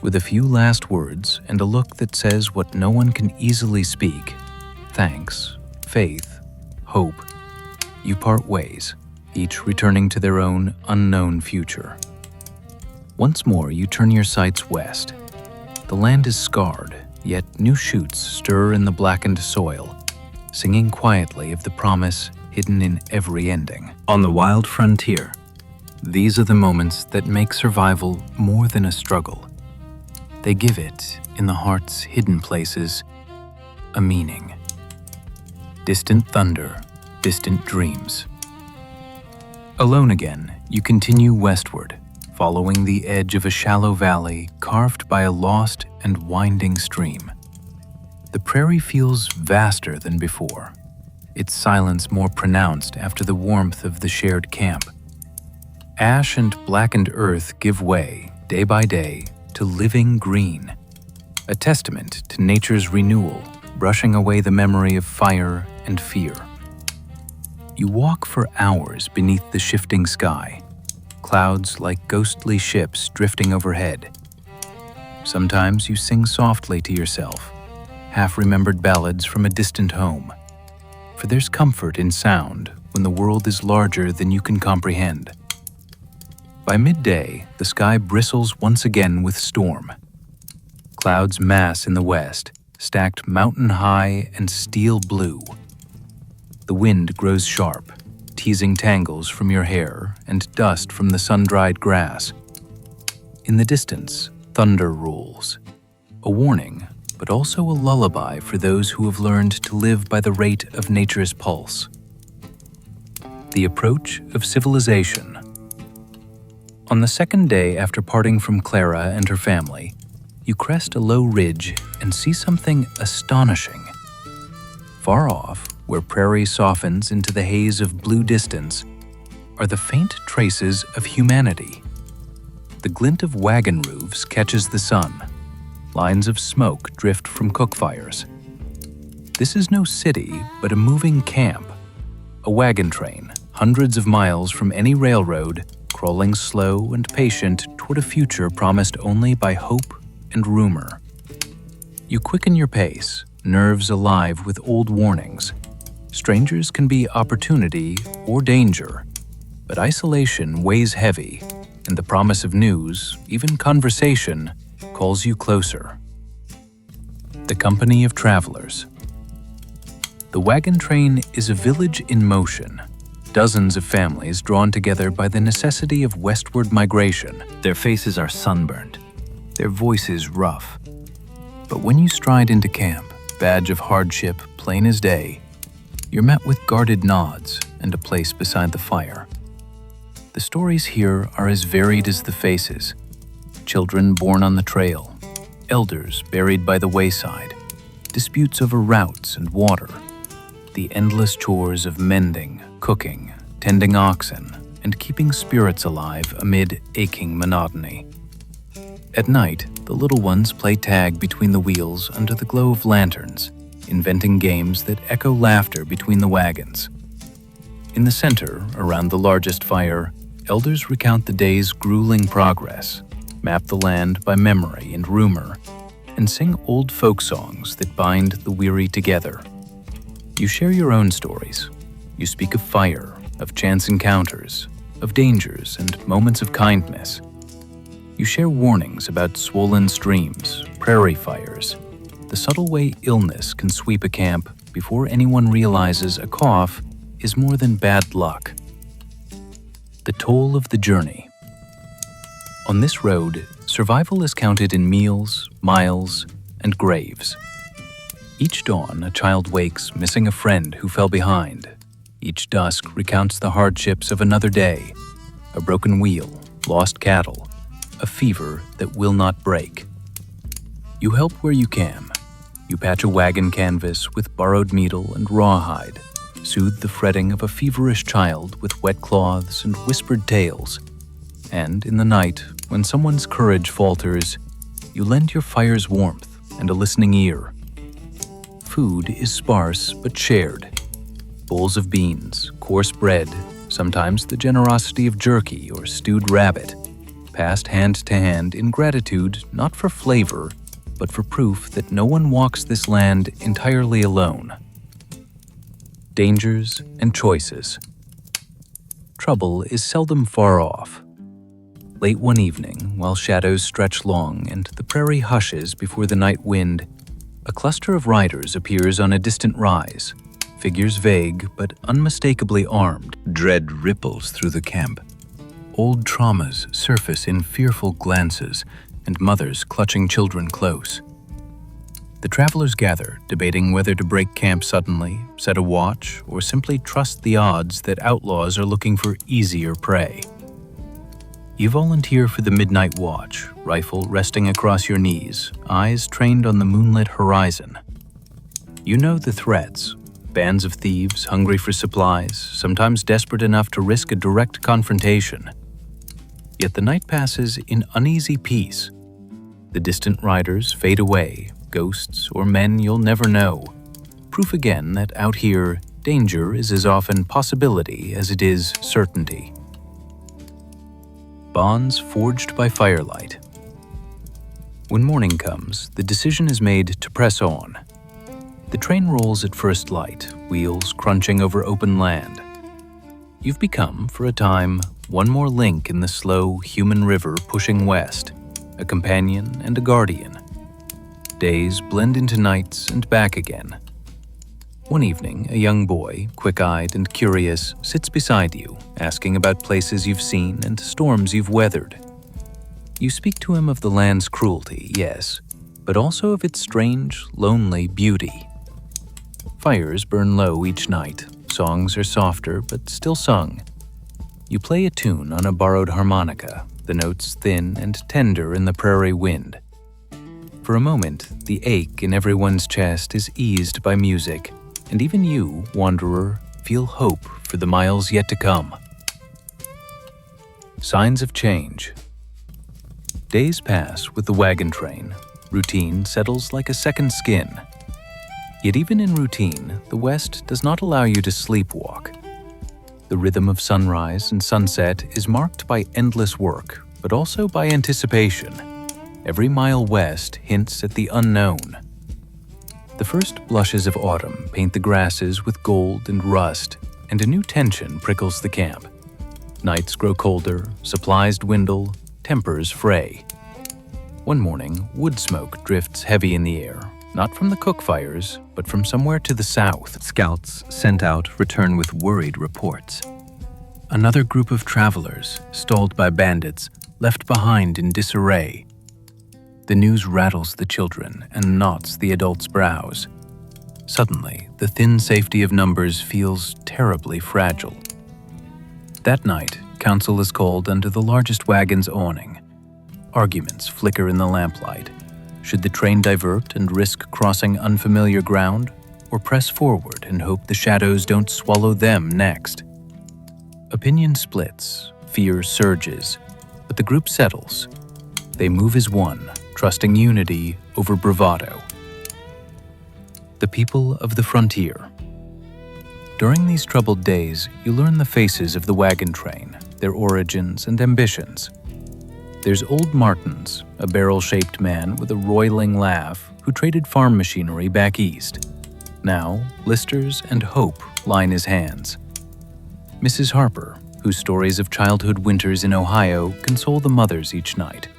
With a few last words and a look that says what no one can easily speak, thanks, faith, hope, you part ways, each returning to their own unknown future. Once more, you turn your sights west. The land is scarred, yet new shoots stir in the blackened soil, singing quietly of the promise hidden in every ending. On the wild frontier, these are the moments that make survival more than a struggle. They give it, in the heart's hidden places, a meaning. Distant thunder, distant dreams. Alone again, you continue westward, following the edge of a shallow valley carved by a lost and winding stream. The prairie feels vaster than before, its silence more pronounced after the warmth of the shared camp. Ash and blackened earth give way, day by day, to living green, a testament to nature's renewal, brushing away the memory of fire and fear. You walk for hours beneath the shifting sky, clouds like ghostly ships drifting overhead. Sometimes you sing softly to yourself, half-remembered ballads from a distant home, for there's comfort in sound when the world is larger than you can comprehend. By midday, the sky bristles once again with storm. Clouds mass in the west, stacked mountain high and steel blue. The wind grows sharp, teasing tangles from your hair and dust from the sun-dried grass. In the distance, thunder rolls, a warning, but also a lullaby for those who have learned to live by the rate of nature's pulse. The approach of civilization. On the second day after parting from Clara and her family, you crest a low ridge and see something astonishing. Far off, where prairie softens into the haze of blue distance, are the faint traces of humanity. The glint of wagon roofs catches the sun. Lines of smoke drift from cook fires. This is no city, but a moving camp. A wagon train, hundreds of miles from any railroad, crawling slow and patient toward a future promised only by hope and rumor. You quicken your pace, nerves alive with old warnings. Strangers can be opportunity or danger, but isolation weighs heavy, and the promise of news, even conversation, calls you closer. The company of travelers. The wagon train is a village in motion. Dozens of families drawn together by the necessity of westward migration. Their faces are sunburned, their voices rough. But when you stride into camp, badge of hardship plain as day, you're met with guarded nods and a place beside the fire. The stories here are as varied as the faces. Children born on the trail, elders buried by the wayside, disputes over routes and water, the endless chores of mending, cooking, tending oxen, and keeping spirits alive amid aching monotony. At night, the little ones play tag between the wheels under the glow of lanterns, inventing games that echo laughter between the wagons. In the center, around the largest fire, elders recount the day's grueling progress, map the land by memory and rumor, and sing old folk songs that bind the weary together. You share your own stories. You speak of fire, of chance encounters, of dangers and moments of kindness. You share warnings about swollen streams, prairie fires, the subtle way illness can sweep a camp before anyone realizes a cough is more than bad luck. The toll of the journey. On this road, survival is counted in meals, miles, and graves. Each dawn, a child wakes missing a friend who fell behind. Each dusk recounts the hardships of another day, a broken wheel, lost cattle, a fever that will not break. You help where you can. You patch a wagon canvas with borrowed needle and rawhide, soothe the fretting of a feverish child with wet cloths and whispered tales. And in the night, when someone's courage falters, you lend your fire's warmth and a listening ear. Food is sparse but shared. Bowls of beans, coarse bread, sometimes the generosity of jerky or stewed rabbit, passed hand to hand in gratitude not for flavor, but for proof that no one walks this land entirely alone. Dangers and choices. Trouble is seldom far off. Late one evening, while shadows stretch long and the prairie hushes before the night wind, a cluster of riders appears on a distant rise, figures vague but unmistakably armed. Dread ripples through the camp. Old traumas surface in fearful glances, and mothers clutching children close. The travelers gather, debating whether to break camp suddenly, set a watch, or simply trust the odds that outlaws are looking for easier prey. You volunteer for the midnight watch, rifle resting across your knees, eyes trained on the moonlit horizon. You know the threats: bands of thieves hungry for supplies, sometimes desperate enough to risk a direct confrontation. Yet the night passes in uneasy peace. The distant riders fade away, ghosts or men you'll never know. Proof again that out here, danger is as often possibility as it is certainty. Bonds forged by firelight. When morning comes, the decision is made to press on. The train rolls at first light, wheels crunching over open land. You've become, for a time, one more link in the slow human river pushing west, a companion and a guardian. Days blend into nights and back again. One evening, a young boy, quick-eyed and curious, sits beside you, asking about places you've seen and storms you've weathered. You speak to him of the land's cruelty, yes, but also of its strange, lonely beauty. Fires burn low each night, songs are softer but still sung. You play a tune on a borrowed harmonica, the notes thin and tender in the prairie wind. For a moment, the ache in everyone's chest is eased by music, and even you, wanderer, feel hope for the miles yet to come. Signs of change. Days pass with the wagon train. Routine settles like a second skin. Yet even in routine, the West does not allow you to sleepwalk. The rhythm of sunrise and sunset is marked by endless work, but also by anticipation. Every mile west hints at the unknown. The first blushes of autumn paint the grasses with gold and rust, and a new tension prickles the camp. Nights grow colder, supplies dwindle, tempers fray. One morning, wood smoke drifts heavy in the air, not from the cook fires, but from somewhere to the south. Scouts sent out return with worried reports. Another group of travelers, stalled by bandits, left behind in disarray. The news rattles the children and knots the adults' brows. Suddenly, the thin safety of numbers feels terribly fragile. That night, council is called under the largest wagon's awning. Arguments flicker in the lamplight. Should the train divert and risk crossing unfamiliar ground, or press forward and hope the shadows don't swallow them next? Opinion splits, fear surges, but the group settles. They move as one, trusting unity over bravado. The people of the frontier. During these troubled days, you learn the faces of the wagon train, their origins and ambitions. There's old Martins, a barrel-shaped man with a roiling laugh who traded farm machinery back east. Now, blisters and hope line his hands. Mrs. Harper, whose stories of childhood winters in Ohio console the mothers each night.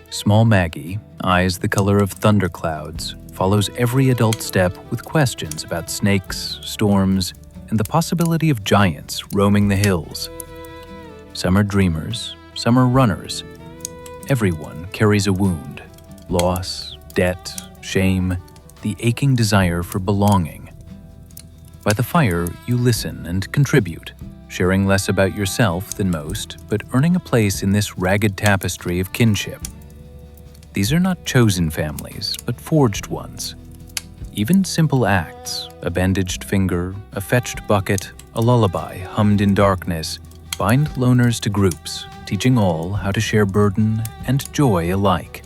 Small Maggie, eyes the color of thunderclouds, follows every adult step with questions about snakes, storms, and the possibility of giants roaming the hills. Some are dreamers, some are runners. Everyone carries a wound, loss, debt, shame, the aching desire for belonging. By the fire, you listen and contribute, sharing less about yourself than most, but earning a place in this ragged tapestry of kinship. These are not chosen families, but forged ones. Even simple acts, a bandaged finger, a fetched bucket, a lullaby hummed in darkness, bind loners to groups, teaching all how to share burden and joy alike.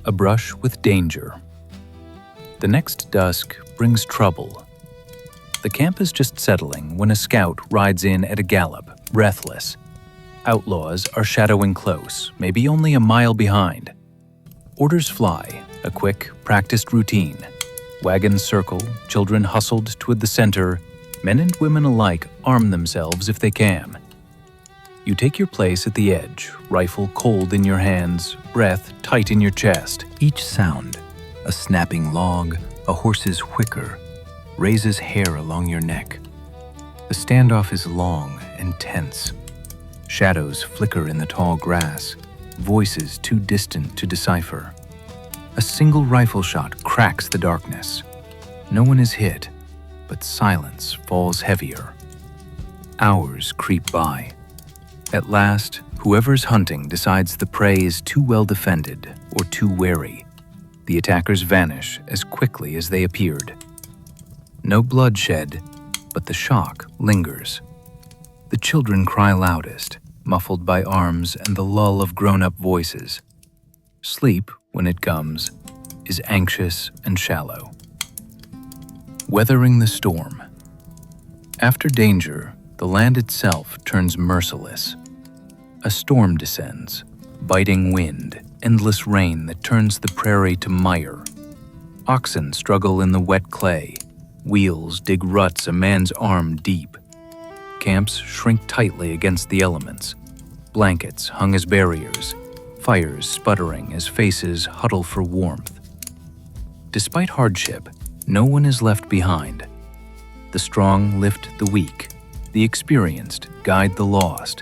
A brush with danger. The next dusk brings trouble. The camp is just settling when a scout rides in at a gallop, breathless. Outlaws are shadowing close, maybe only a mile behind. Orders fly, a quick, practiced routine. Wagons circle, children hustled toward the center, men and women alike arm themselves if they can. You take your place at the edge, rifle cold in your hands, breath tight in your chest. Each sound, a snapping log, a horse's whicker, raises hair along your neck. The standoff is long and tense. Shadows flicker in the tall grass, voices too distant to decipher. A single rifle shot cracks the darkness. No one is hit, but silence falls heavier. Hours creep by. At last, whoever's hunting decides the prey is too well defended or too wary. The attackers vanish as quickly as they appeared. No bloodshed, but the shock lingers. The children cry loudest, muffled by arms and the lull of grown-up voices. Sleep, when it comes, is anxious and shallow. Weathering the storm. After danger, the land itself turns merciless. A storm descends, biting wind, endless rain that turns the prairie to mire. Oxen struggle in the wet clay. Wheels dig ruts a man's arm deep. camps shrink tightly against the elements, blankets hung as barriers, fires sputtering as faces huddle for warmth. Despite hardship, no one is left behind. The strong lift the weak, the experienced guide the lost.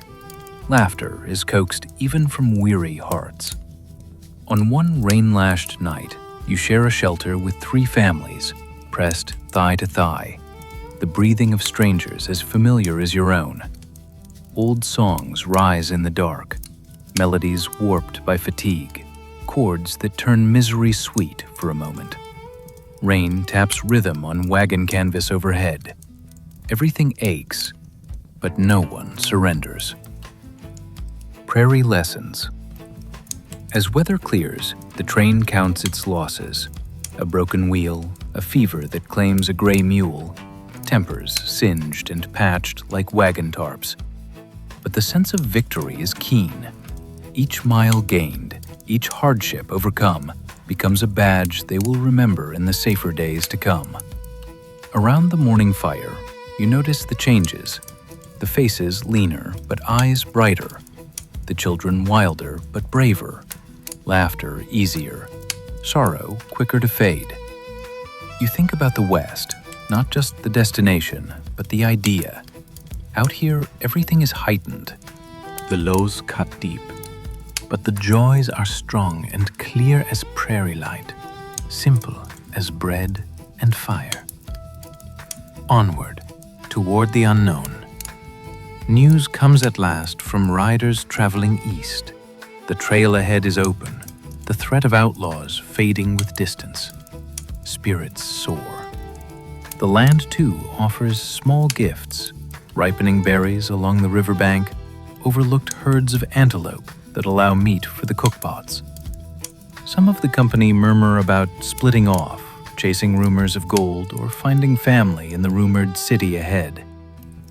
Laughter is coaxed even from weary hearts. On one rain-lashed night, you share a shelter with 3 families, pressed thigh to thigh, the breathing of strangers as familiar as your own. Old songs rise in the dark, melodies warped by fatigue, chords that turn misery sweet for a moment. Rain taps rhythm on wagon canvas overhead. Everything aches, but no one surrenders. Prairie Lessons. As weather clears, the train counts its losses. A broken wheel, a fever that claims a gray mule, tempers singed and patched like wagon tarps. But the sense of victory is keen. Each mile gained, each hardship overcome, becomes a badge they will remember in the safer days to come. Around the morning fire, you notice the changes. The faces leaner, but eyes brighter. The children wilder, but braver. Laughter easier. Sorrow quicker to fade. You think about the West, not just the destination, but the idea. Out here, everything is heightened. The lows cut deep. But the joys are strong and clear as prairie light, simple as bread and fire. Onward, toward the unknown. News comes at last from riders traveling east. The trail ahead is open, the threat of outlaws fading with distance. Spirits soar. The land, too, offers small gifts, ripening berries along the riverbank, overlooked herds of antelope that allow meat for the cookpots. Some of the company murmur about splitting off, chasing rumors of gold, or finding family in the rumored city ahead.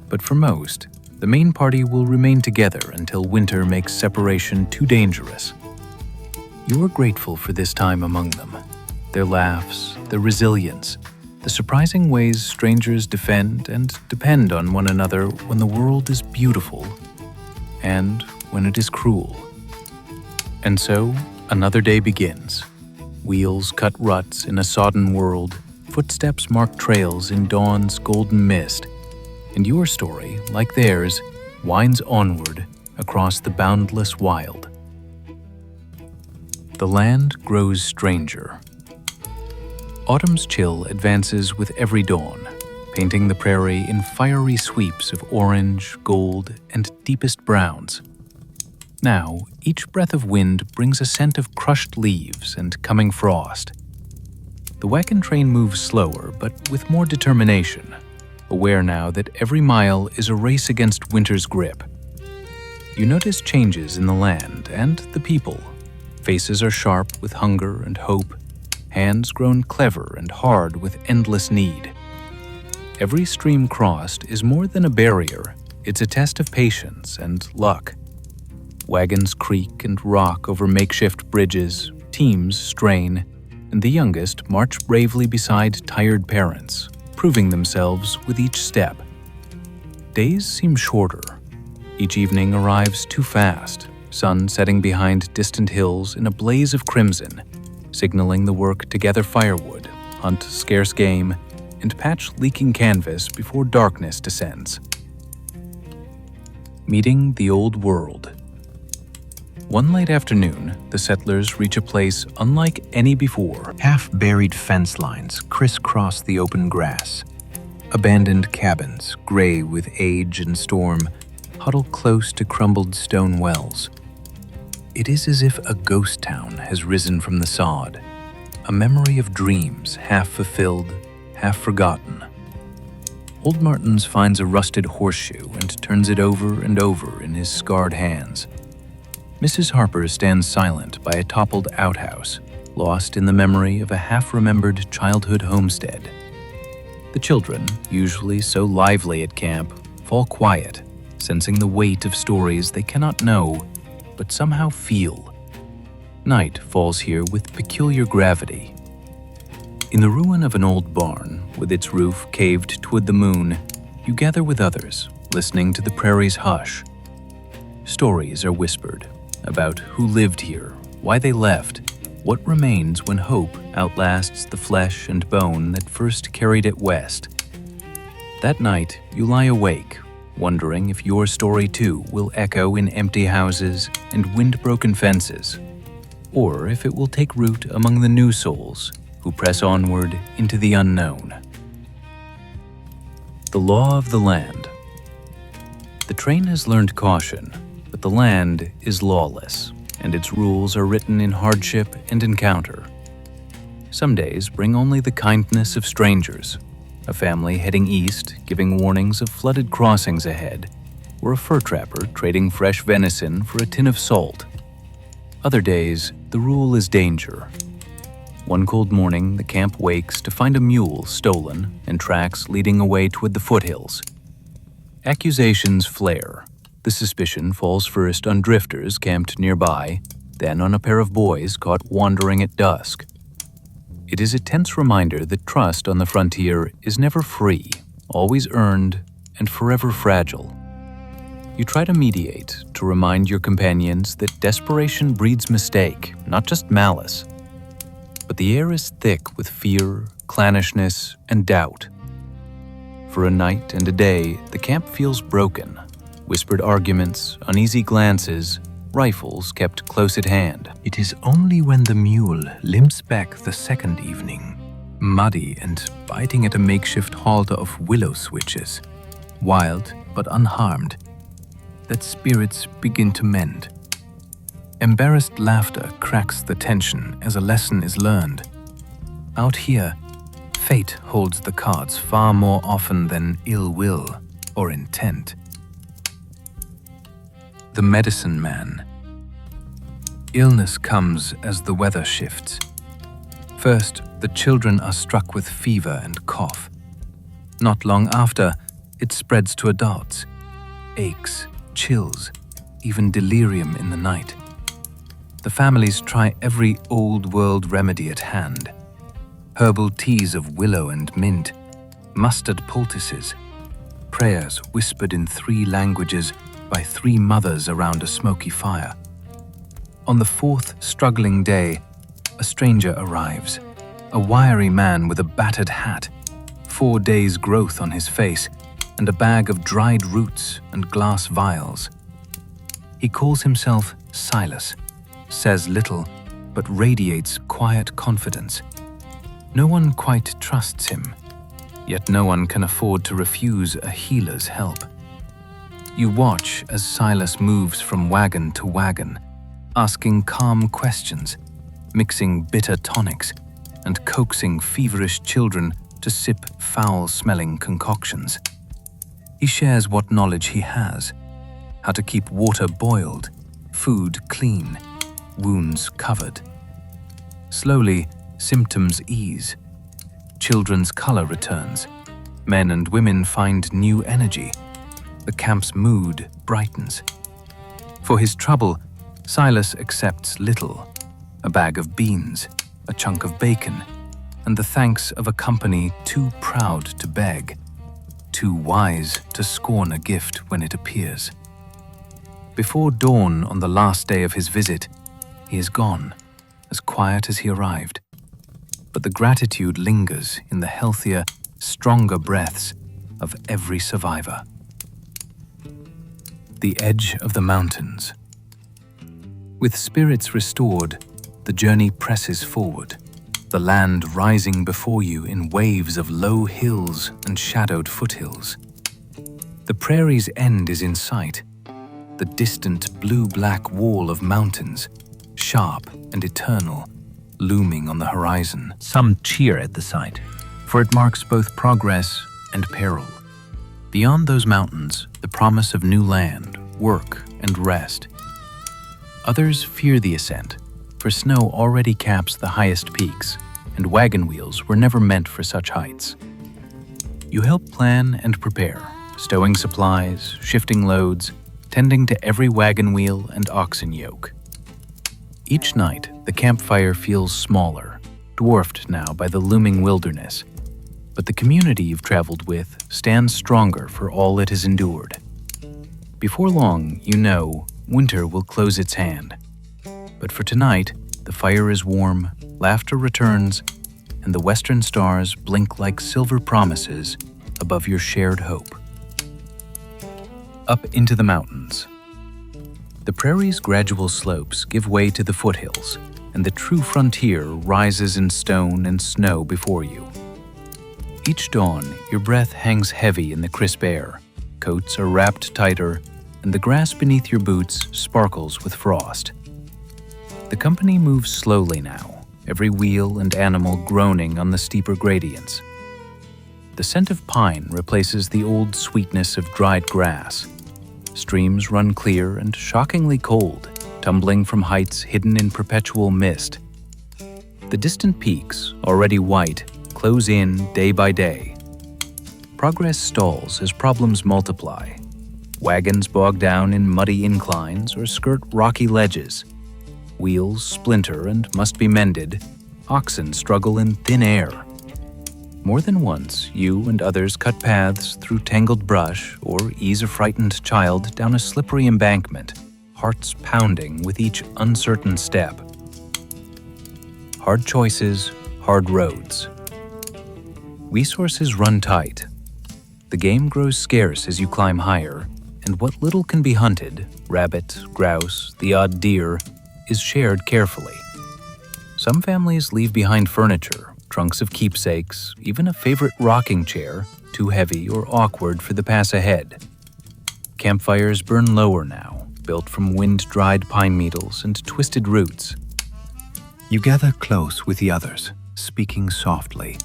But for most, the main party will remain together until winter makes separation too dangerous. You are grateful for this time among them, their laughs, their resilience, the surprising ways strangers defend and depend on one another when the world is beautiful and when it is cruel. And so, another day begins. Wheels cut ruts in a sodden world, footsteps mark trails in dawn's golden mist, and your story, like theirs, winds onward across the boundless wild. The land grows stranger. Autumn's chill advances with every dawn, painting the prairie in fiery sweeps of orange, gold, and deepest browns. Now, each breath of wind brings a scent of crushed leaves and coming frost. The wagon train moves slower, but with more determination, aware now that every mile is a race against winter's grip. You notice changes in the land and the people. Faces are sharp with hunger and hope, hands grown clever and hard with endless need. Every stream crossed is more than a barrier, it's a test of patience and luck. Wagons creak and rock over makeshift bridges, teams strain, and the youngest march bravely beside tired parents, proving themselves with each step. Days seem shorter. Each evening arrives too fast, sun setting behind distant hills in a blaze of crimson, signaling the work to gather firewood, hunt scarce game, and patch leaking canvas before darkness descends. Meeting the old world. One late afternoon, the settlers reach a place unlike any before. Half-buried fence lines crisscross the open grass. Abandoned cabins, gray with age and storm, huddle close to crumbled stone wells. It is as if a ghost town has risen from the sod, a memory of dreams half fulfilled, half forgotten. Old Martins finds a rusted horseshoe and turns it over and over in his scarred hands. Mrs. Harper stands silent by a toppled outhouse, lost in the memory of a half-remembered childhood homestead. The children, usually so lively at camp, fall quiet, sensing the weight of stories they cannot know, but somehow feel. Night falls here with peculiar gravity. In the ruin of an old barn, with its roof caved toward the moon, you gather with others, listening to the prairie's hush. Stories are whispered about who lived here, why they left, what remains when hope outlasts the flesh and bone that first carried it west. That night, you lie awake, wondering if your story too will echo in empty houses and wind-broken fences, or if it will take root among the new souls who press onward into the unknown. The law of the land. The train has learned caution, but the land is lawless, and its rules are written in hardship and encounter. Some days bring only the kindness of strangers, a family heading east giving warnings of flooded crossings ahead, or a fur trapper trading fresh venison for a tin of salt. Other days, the rule is danger. One cold morning, the camp wakes to find a mule stolen and tracks leading away toward the foothills. Accusations flare. The suspicion falls first on drifters camped nearby, then on a pair of boys caught wandering at dusk. It is a tense reminder that trust on the frontier is never free, always earned, and forever fragile. You try to mediate, to remind your companions that desperation breeds mistake, not just malice. But the air is thick with fear, clannishness, and doubt. For a night and a day, the camp feels broken. Whispered arguments, uneasy glances, rifles kept close at hand. It is only when the mule limps back the second evening, muddy and biting at a makeshift halter of willow switches, wild but unharmed, that spirits begin to mend. Embarrassed laughter cracks the tension as a lesson is learned. Out here, fate holds the cards far more often than ill will or intent. The medicine man. Illness comes as the weather shifts. First, the children are struck with fever and cough. Not long after, it spreads to adults. Aches, chills, even delirium in the night. The families try every old-world remedy at hand. Herbal teas of willow and mint, mustard poultices, prayers whispered in 3 languages by 3 mothers around a smoky fire. On the 4th struggling day, a stranger arrives, a wiry man with a battered hat, 4 days' growth on his face, and a bag of dried roots and glass vials. He calls himself Silas, says little, but radiates quiet confidence. No one quite trusts him, yet no one can afford to refuse a healer's help. You watch as Silas moves from wagon to wagon, asking calm questions, mixing bitter tonics, and coaxing feverish children to sip foul-smelling concoctions. He shares what knowledge he has, how to keep water boiled, food clean, wounds covered. Slowly, symptoms ease. Children's color returns. Men and women find new energy. The camp's mood brightens. For his trouble, Silas accepts little: a bag of beans, a chunk of bacon, and the thanks of a company too proud to beg, too wise to scorn a gift when it appears. Before dawn on the last day of his visit, he is gone, as quiet as he arrived. But the gratitude lingers in the healthier, stronger breaths of every survivor. The edge of the mountains. With spirits restored, the journey presses forward, the land rising before you in waves of low hills and shadowed foothills. The prairie's end is in sight, the distant blue-black wall of mountains, sharp and eternal, looming on the horizon. Some cheer at the sight, for it marks both progress and peril. Beyond those mountains, the promise of new land, work, and rest. Others fear the ascent, for snow already caps the highest peaks, and wagon wheels were never meant for such heights. You help plan and prepare, stowing supplies, shifting loads, tending to every wagon wheel and oxen yoke. Each night, the campfire feels smaller, dwarfed now by the looming wilderness, But the community you've traveled with stands stronger for all it has endured. Before long, you know, winter will close its hand. But for tonight, the fire is warm, laughter returns, and the western stars blink like silver promises above your shared hope. Up into the mountains. The prairie's gradual slopes give way to the foothills, and the true frontier rises in stone and snow before you. Each dawn, your breath hangs heavy in the crisp air, coats are wrapped tighter, and the grass beneath your boots sparkles with frost. The company moves slowly now, every wheel and animal groaning on the steeper gradients. The scent of pine replaces the old sweetness of dried grass. Streams run clear and shockingly cold, tumbling from heights hidden in perpetual mist. The distant peaks, already white, close in day by day. Progress stalls as problems multiply. Wagons bog down in muddy inclines or skirt rocky ledges. Wheels splinter and must be mended. Oxen struggle in thin air. More than once, you and others cut paths through tangled brush or ease a frightened child down a slippery embankment, hearts pounding with each uncertain step. Hard choices, hard roads. Resources run tight. The game grows scarce as you climb higher, and what little can be hunted, rabbit, grouse, the odd deer, is shared carefully. Some families leave behind furniture, trunks of keepsakes, even a favorite rocking chair, too heavy or awkward for the pass ahead. Campfires burn lower now, built from wind-dried pine needles and twisted roots. You gather close with the others, speaking softly,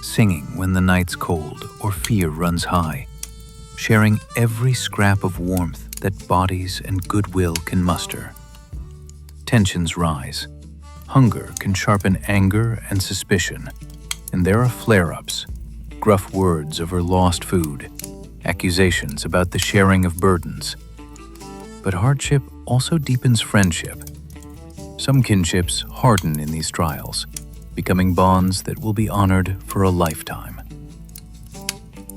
singing when the night's cold or fear runs high, sharing every scrap of warmth that bodies and goodwill can muster. Tensions rise. Hunger can sharpen anger and suspicion, and there are flare-ups, gruff words over lost food, accusations about the sharing of burdens. But hardship also deepens friendship. Some kinships harden in these trials, becoming bonds that will be honored for a lifetime.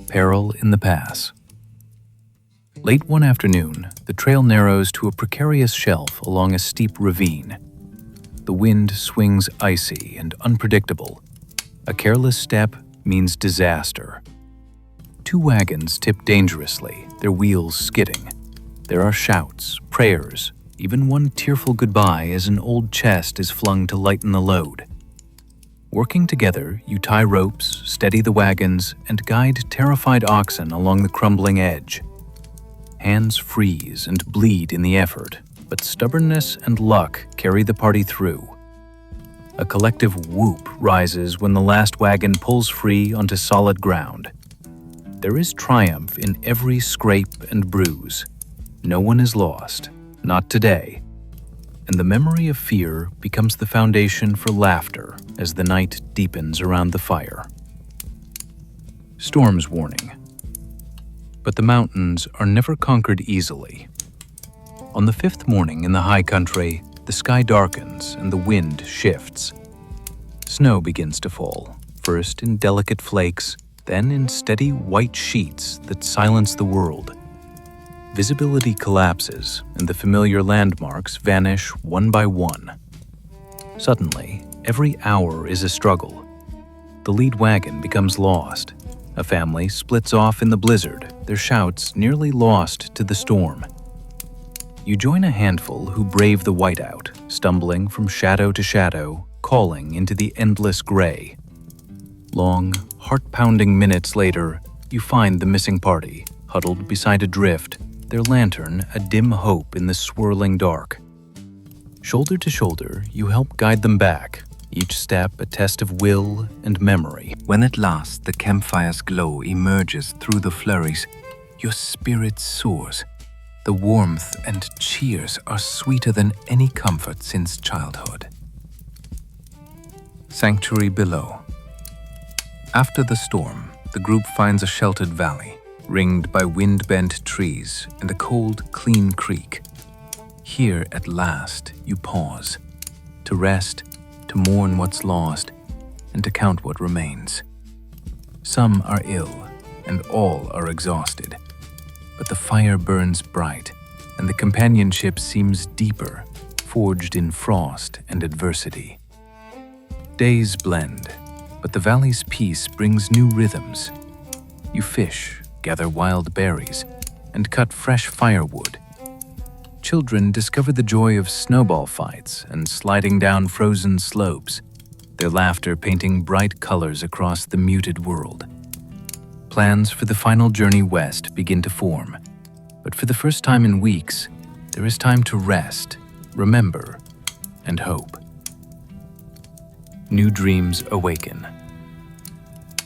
Peril in the pass. Late one afternoon, the trail narrows to a precarious shelf along a steep ravine. The wind swings icy and unpredictable. A careless step means disaster. Two wagons tip dangerously, their wheels skidding. There are shouts, prayers, even one tearful goodbye as an old chest is flung to lighten the load. Working together, you tie ropes, steady the wagons, and guide terrified oxen along the crumbling edge. Hands freeze and bleed in the effort, but stubbornness and luck carry the party through. A collective whoop rises when the last wagon pulls free onto solid ground. There is triumph in every scrape and bruise. No one is lost, not today. And the memory of fear becomes the foundation for laughter as the night deepens around the fire. Storms warning. But the mountains are never conquered easily. On the fifth morning in the high country, the sky darkens and the wind shifts. Snow begins to fall, first in delicate flakes, then in steady white sheets that silence the world. Visibility collapses, and the familiar landmarks vanish one by one. Suddenly, every hour is a struggle. The lead wagon becomes lost. A family splits off in the blizzard, their shouts nearly lost to the storm. You join a handful who brave the whiteout, stumbling from shadow to shadow, calling into the endless gray. Long, heart-pounding minutes later, you find the missing party, huddled beside a drift, their lantern a dim hope in the swirling dark. Shoulder to shoulder, you help guide them back, each step a test of will and memory. When at last the campfire's glow emerges through the flurries, your spirit soars. The warmth and cheers are sweeter than any comfort since childhood. Sanctuary below. After the storm, the group finds a sheltered valley, ringed by wind-bent trees and a cold, clean creek. Here, at last, you pause, to rest, to mourn what's lost, and to count what remains. Some are ill, and all are exhausted. But the fire burns bright, and the companionship seems deeper, forged in frost and adversity. Days blend, but the valley's peace brings new rhythms. You fish, gather wild berries, and cut fresh firewood. Children discover the joy of snowball fights and sliding down frozen slopes, their laughter painting bright colors across the muted world. Plans for the final journey west begin to form, but for the first time in weeks, there is time to rest, remember, and hope. New dreams awaken.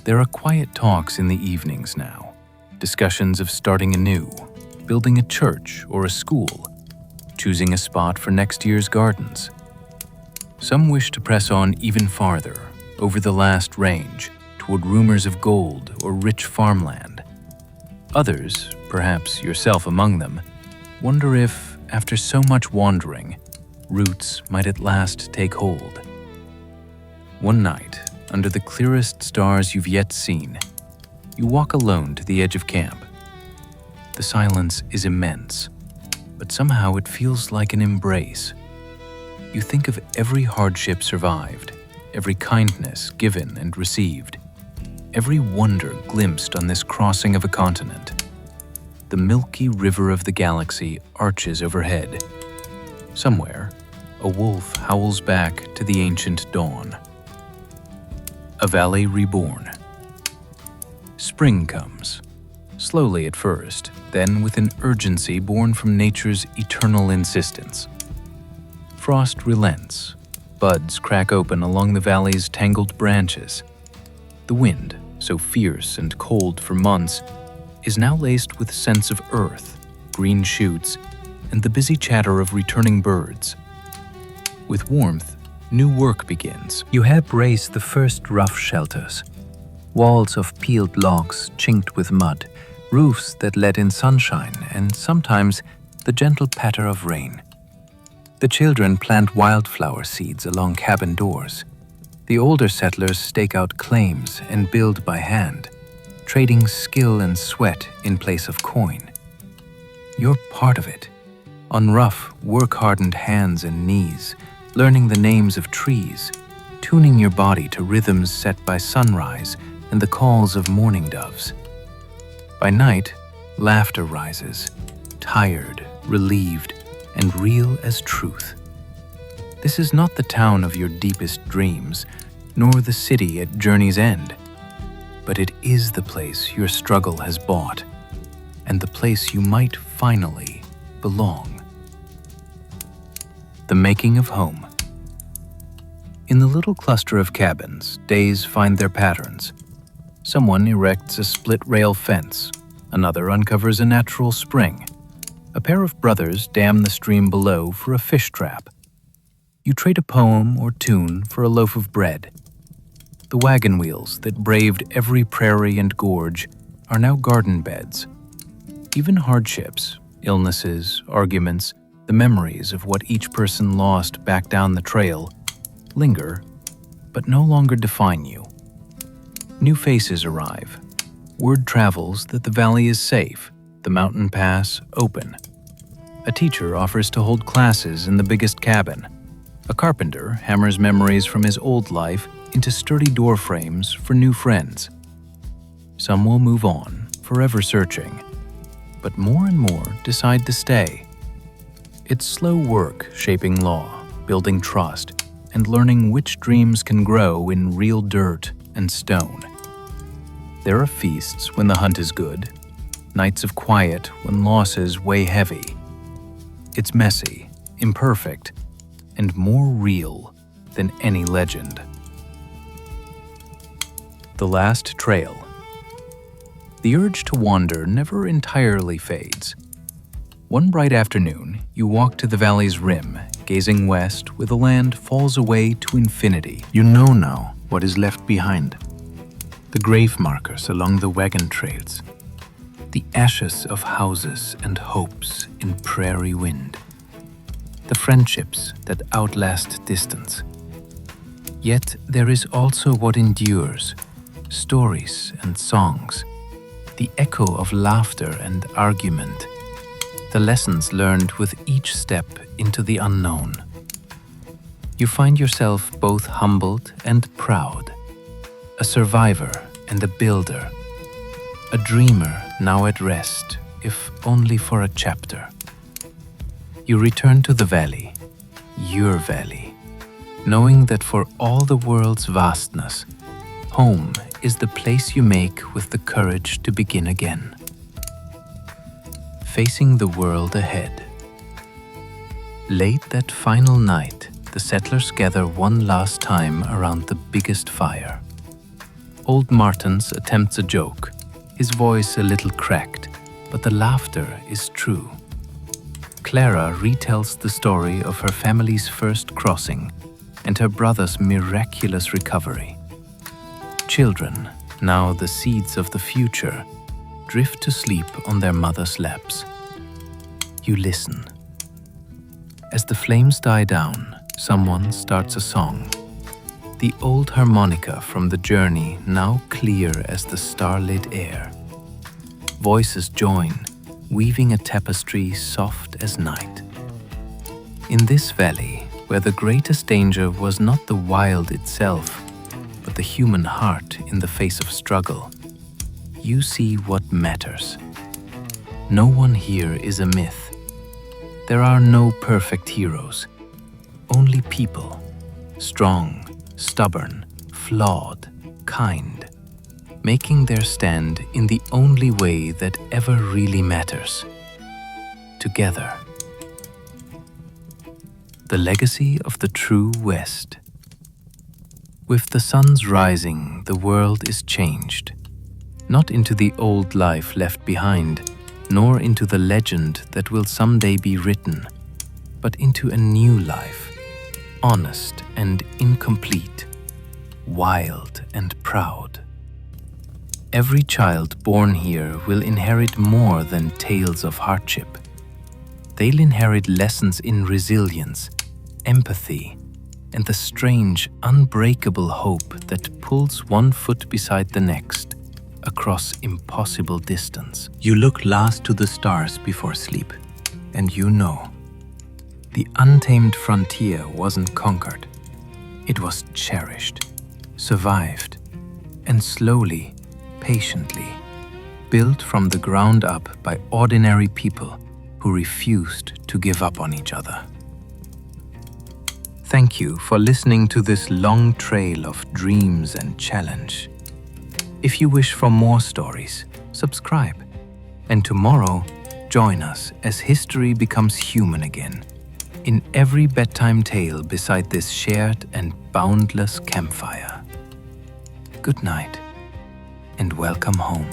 There are quiet talks in the evenings now, discussions of starting anew, building a church or a school, choosing a spot for next year's gardens. Some wish to press on even farther, over the last range, toward rumors of gold or rich farmland. Others, perhaps yourself among them, wonder if, after so much wandering, roots might at last take hold. One night, under the clearest stars you've yet seen, you walk alone to the edge of camp. The silence is immense, but somehow it feels like an embrace. You think of every hardship survived, every kindness given and received, every wonder glimpsed on this crossing of a continent. The milky river of the galaxy arches overhead. Somewhere, a wolf howls back to the ancient dawn. A valley reborn. Spring comes, slowly at first, then with an urgency born from nature's eternal insistence. Frost relents, buds crack open along the valley's tangled branches. The wind, so fierce and cold for months, is now laced with scents of earth, green shoots, and the busy chatter of returning birds. With warmth, new work begins. You help raise the first rough shelters. Walls of peeled logs chinked with mud, roofs that let in sunshine, and sometimes the gentle patter of rain. The children plant wildflower seeds along cabin doors. The older settlers stake out claims and build by hand, trading skill and sweat in place of coin. You're part of it, on rough, work-hardened hands and knees, learning the names of trees, tuning your body to rhythms set by sunrise and the calls of mourning doves. By night, laughter rises, tired, relieved, and real as truth. This is not the town of your deepest dreams, nor the city at journey's end, but it is the place your struggle has bought, and the place you might finally belong. The making of home. In the little cluster of cabins, days find their patterns. Someone erects a split-rail fence, another uncovers a natural spring. A pair of brothers dam the stream below for a fish trap. You trade a poem or tune for a loaf of bread. The wagon wheels that braved every prairie and gorge are now garden beds. Even hardships, illnesses, arguments, the memories of what each person lost back down the trail linger, but no longer define you. New faces arrive. Word travels that the valley is safe, the mountain pass open. A teacher offers to hold classes in the biggest cabin. A carpenter hammers memories from his old life into sturdy door frames for new friends. Some will move on, forever searching, but more and more decide to stay. It's slow work shaping law, building trust, and learning which dreams can grow in real dirt and stone. There are feasts when the hunt is good, nights of quiet when losses weigh heavy. It's messy, imperfect, and more real than any legend. The last trail. The urge to wander never entirely fades. One bright afternoon, you walk to the valley's rim, gazing west where the land falls away to infinity. You know now what is left behind. The grave markers along the wagon trails. The ashes of houses and hopes in prairie wind. The friendships that outlast distance. Yet there is also what endures, stories and songs, the echo of laughter and argument, the lessons learned with each step into the unknown. You find yourself both humbled and proud, a survivor and a builder, a dreamer now at rest, if only for a chapter. You return to the valley, your valley, knowing that for all the world's vastness, home is the place you make with the courage to begin again. Facing the world ahead. Late that final night, the settlers gather one last time around the biggest fire. Old Martens attempts a joke, his voice a little cracked, but the laughter is true. Clara retells the story of her family's first crossing and her brother's miraculous recovery. Children, now the seeds of the future, drift to sleep on their mother's laps. You listen. As the flames die down, someone starts a song. The old harmonica from the journey now clear as the starlit air. Voices join, weaving a tapestry soft as night. In this valley, where the greatest danger was not the wild itself, but the human heart in the face of struggle, you see what matters. No one here is a myth. There are no perfect heroes, only people, strong, stubborn, flawed, kind, making their stand in the only way that ever really matters. Together. The legacy of the true West. With the sun's rising, the world is changed, not into the old life left behind, nor into the legend that will someday be written, but into a new life, honest and incomplete, wild and proud. Every child born here will inherit more than tales of hardship. They'll inherit lessons in resilience, empathy, and the strange, unbreakable hope that pulls one foot beside the next across impossible distance. You look last to the stars before sleep, and you know the untamed frontier wasn't conquered. It was cherished, survived, and slowly, patiently, built from the ground up by ordinary people who refused to give up on each other. Thank you for listening to this long trail of dreams and challenge. If you wish for more stories, subscribe. And tomorrow, join us as history becomes human again, in every bedtime tale beside this shared and boundless campfire. Good night, and welcome home.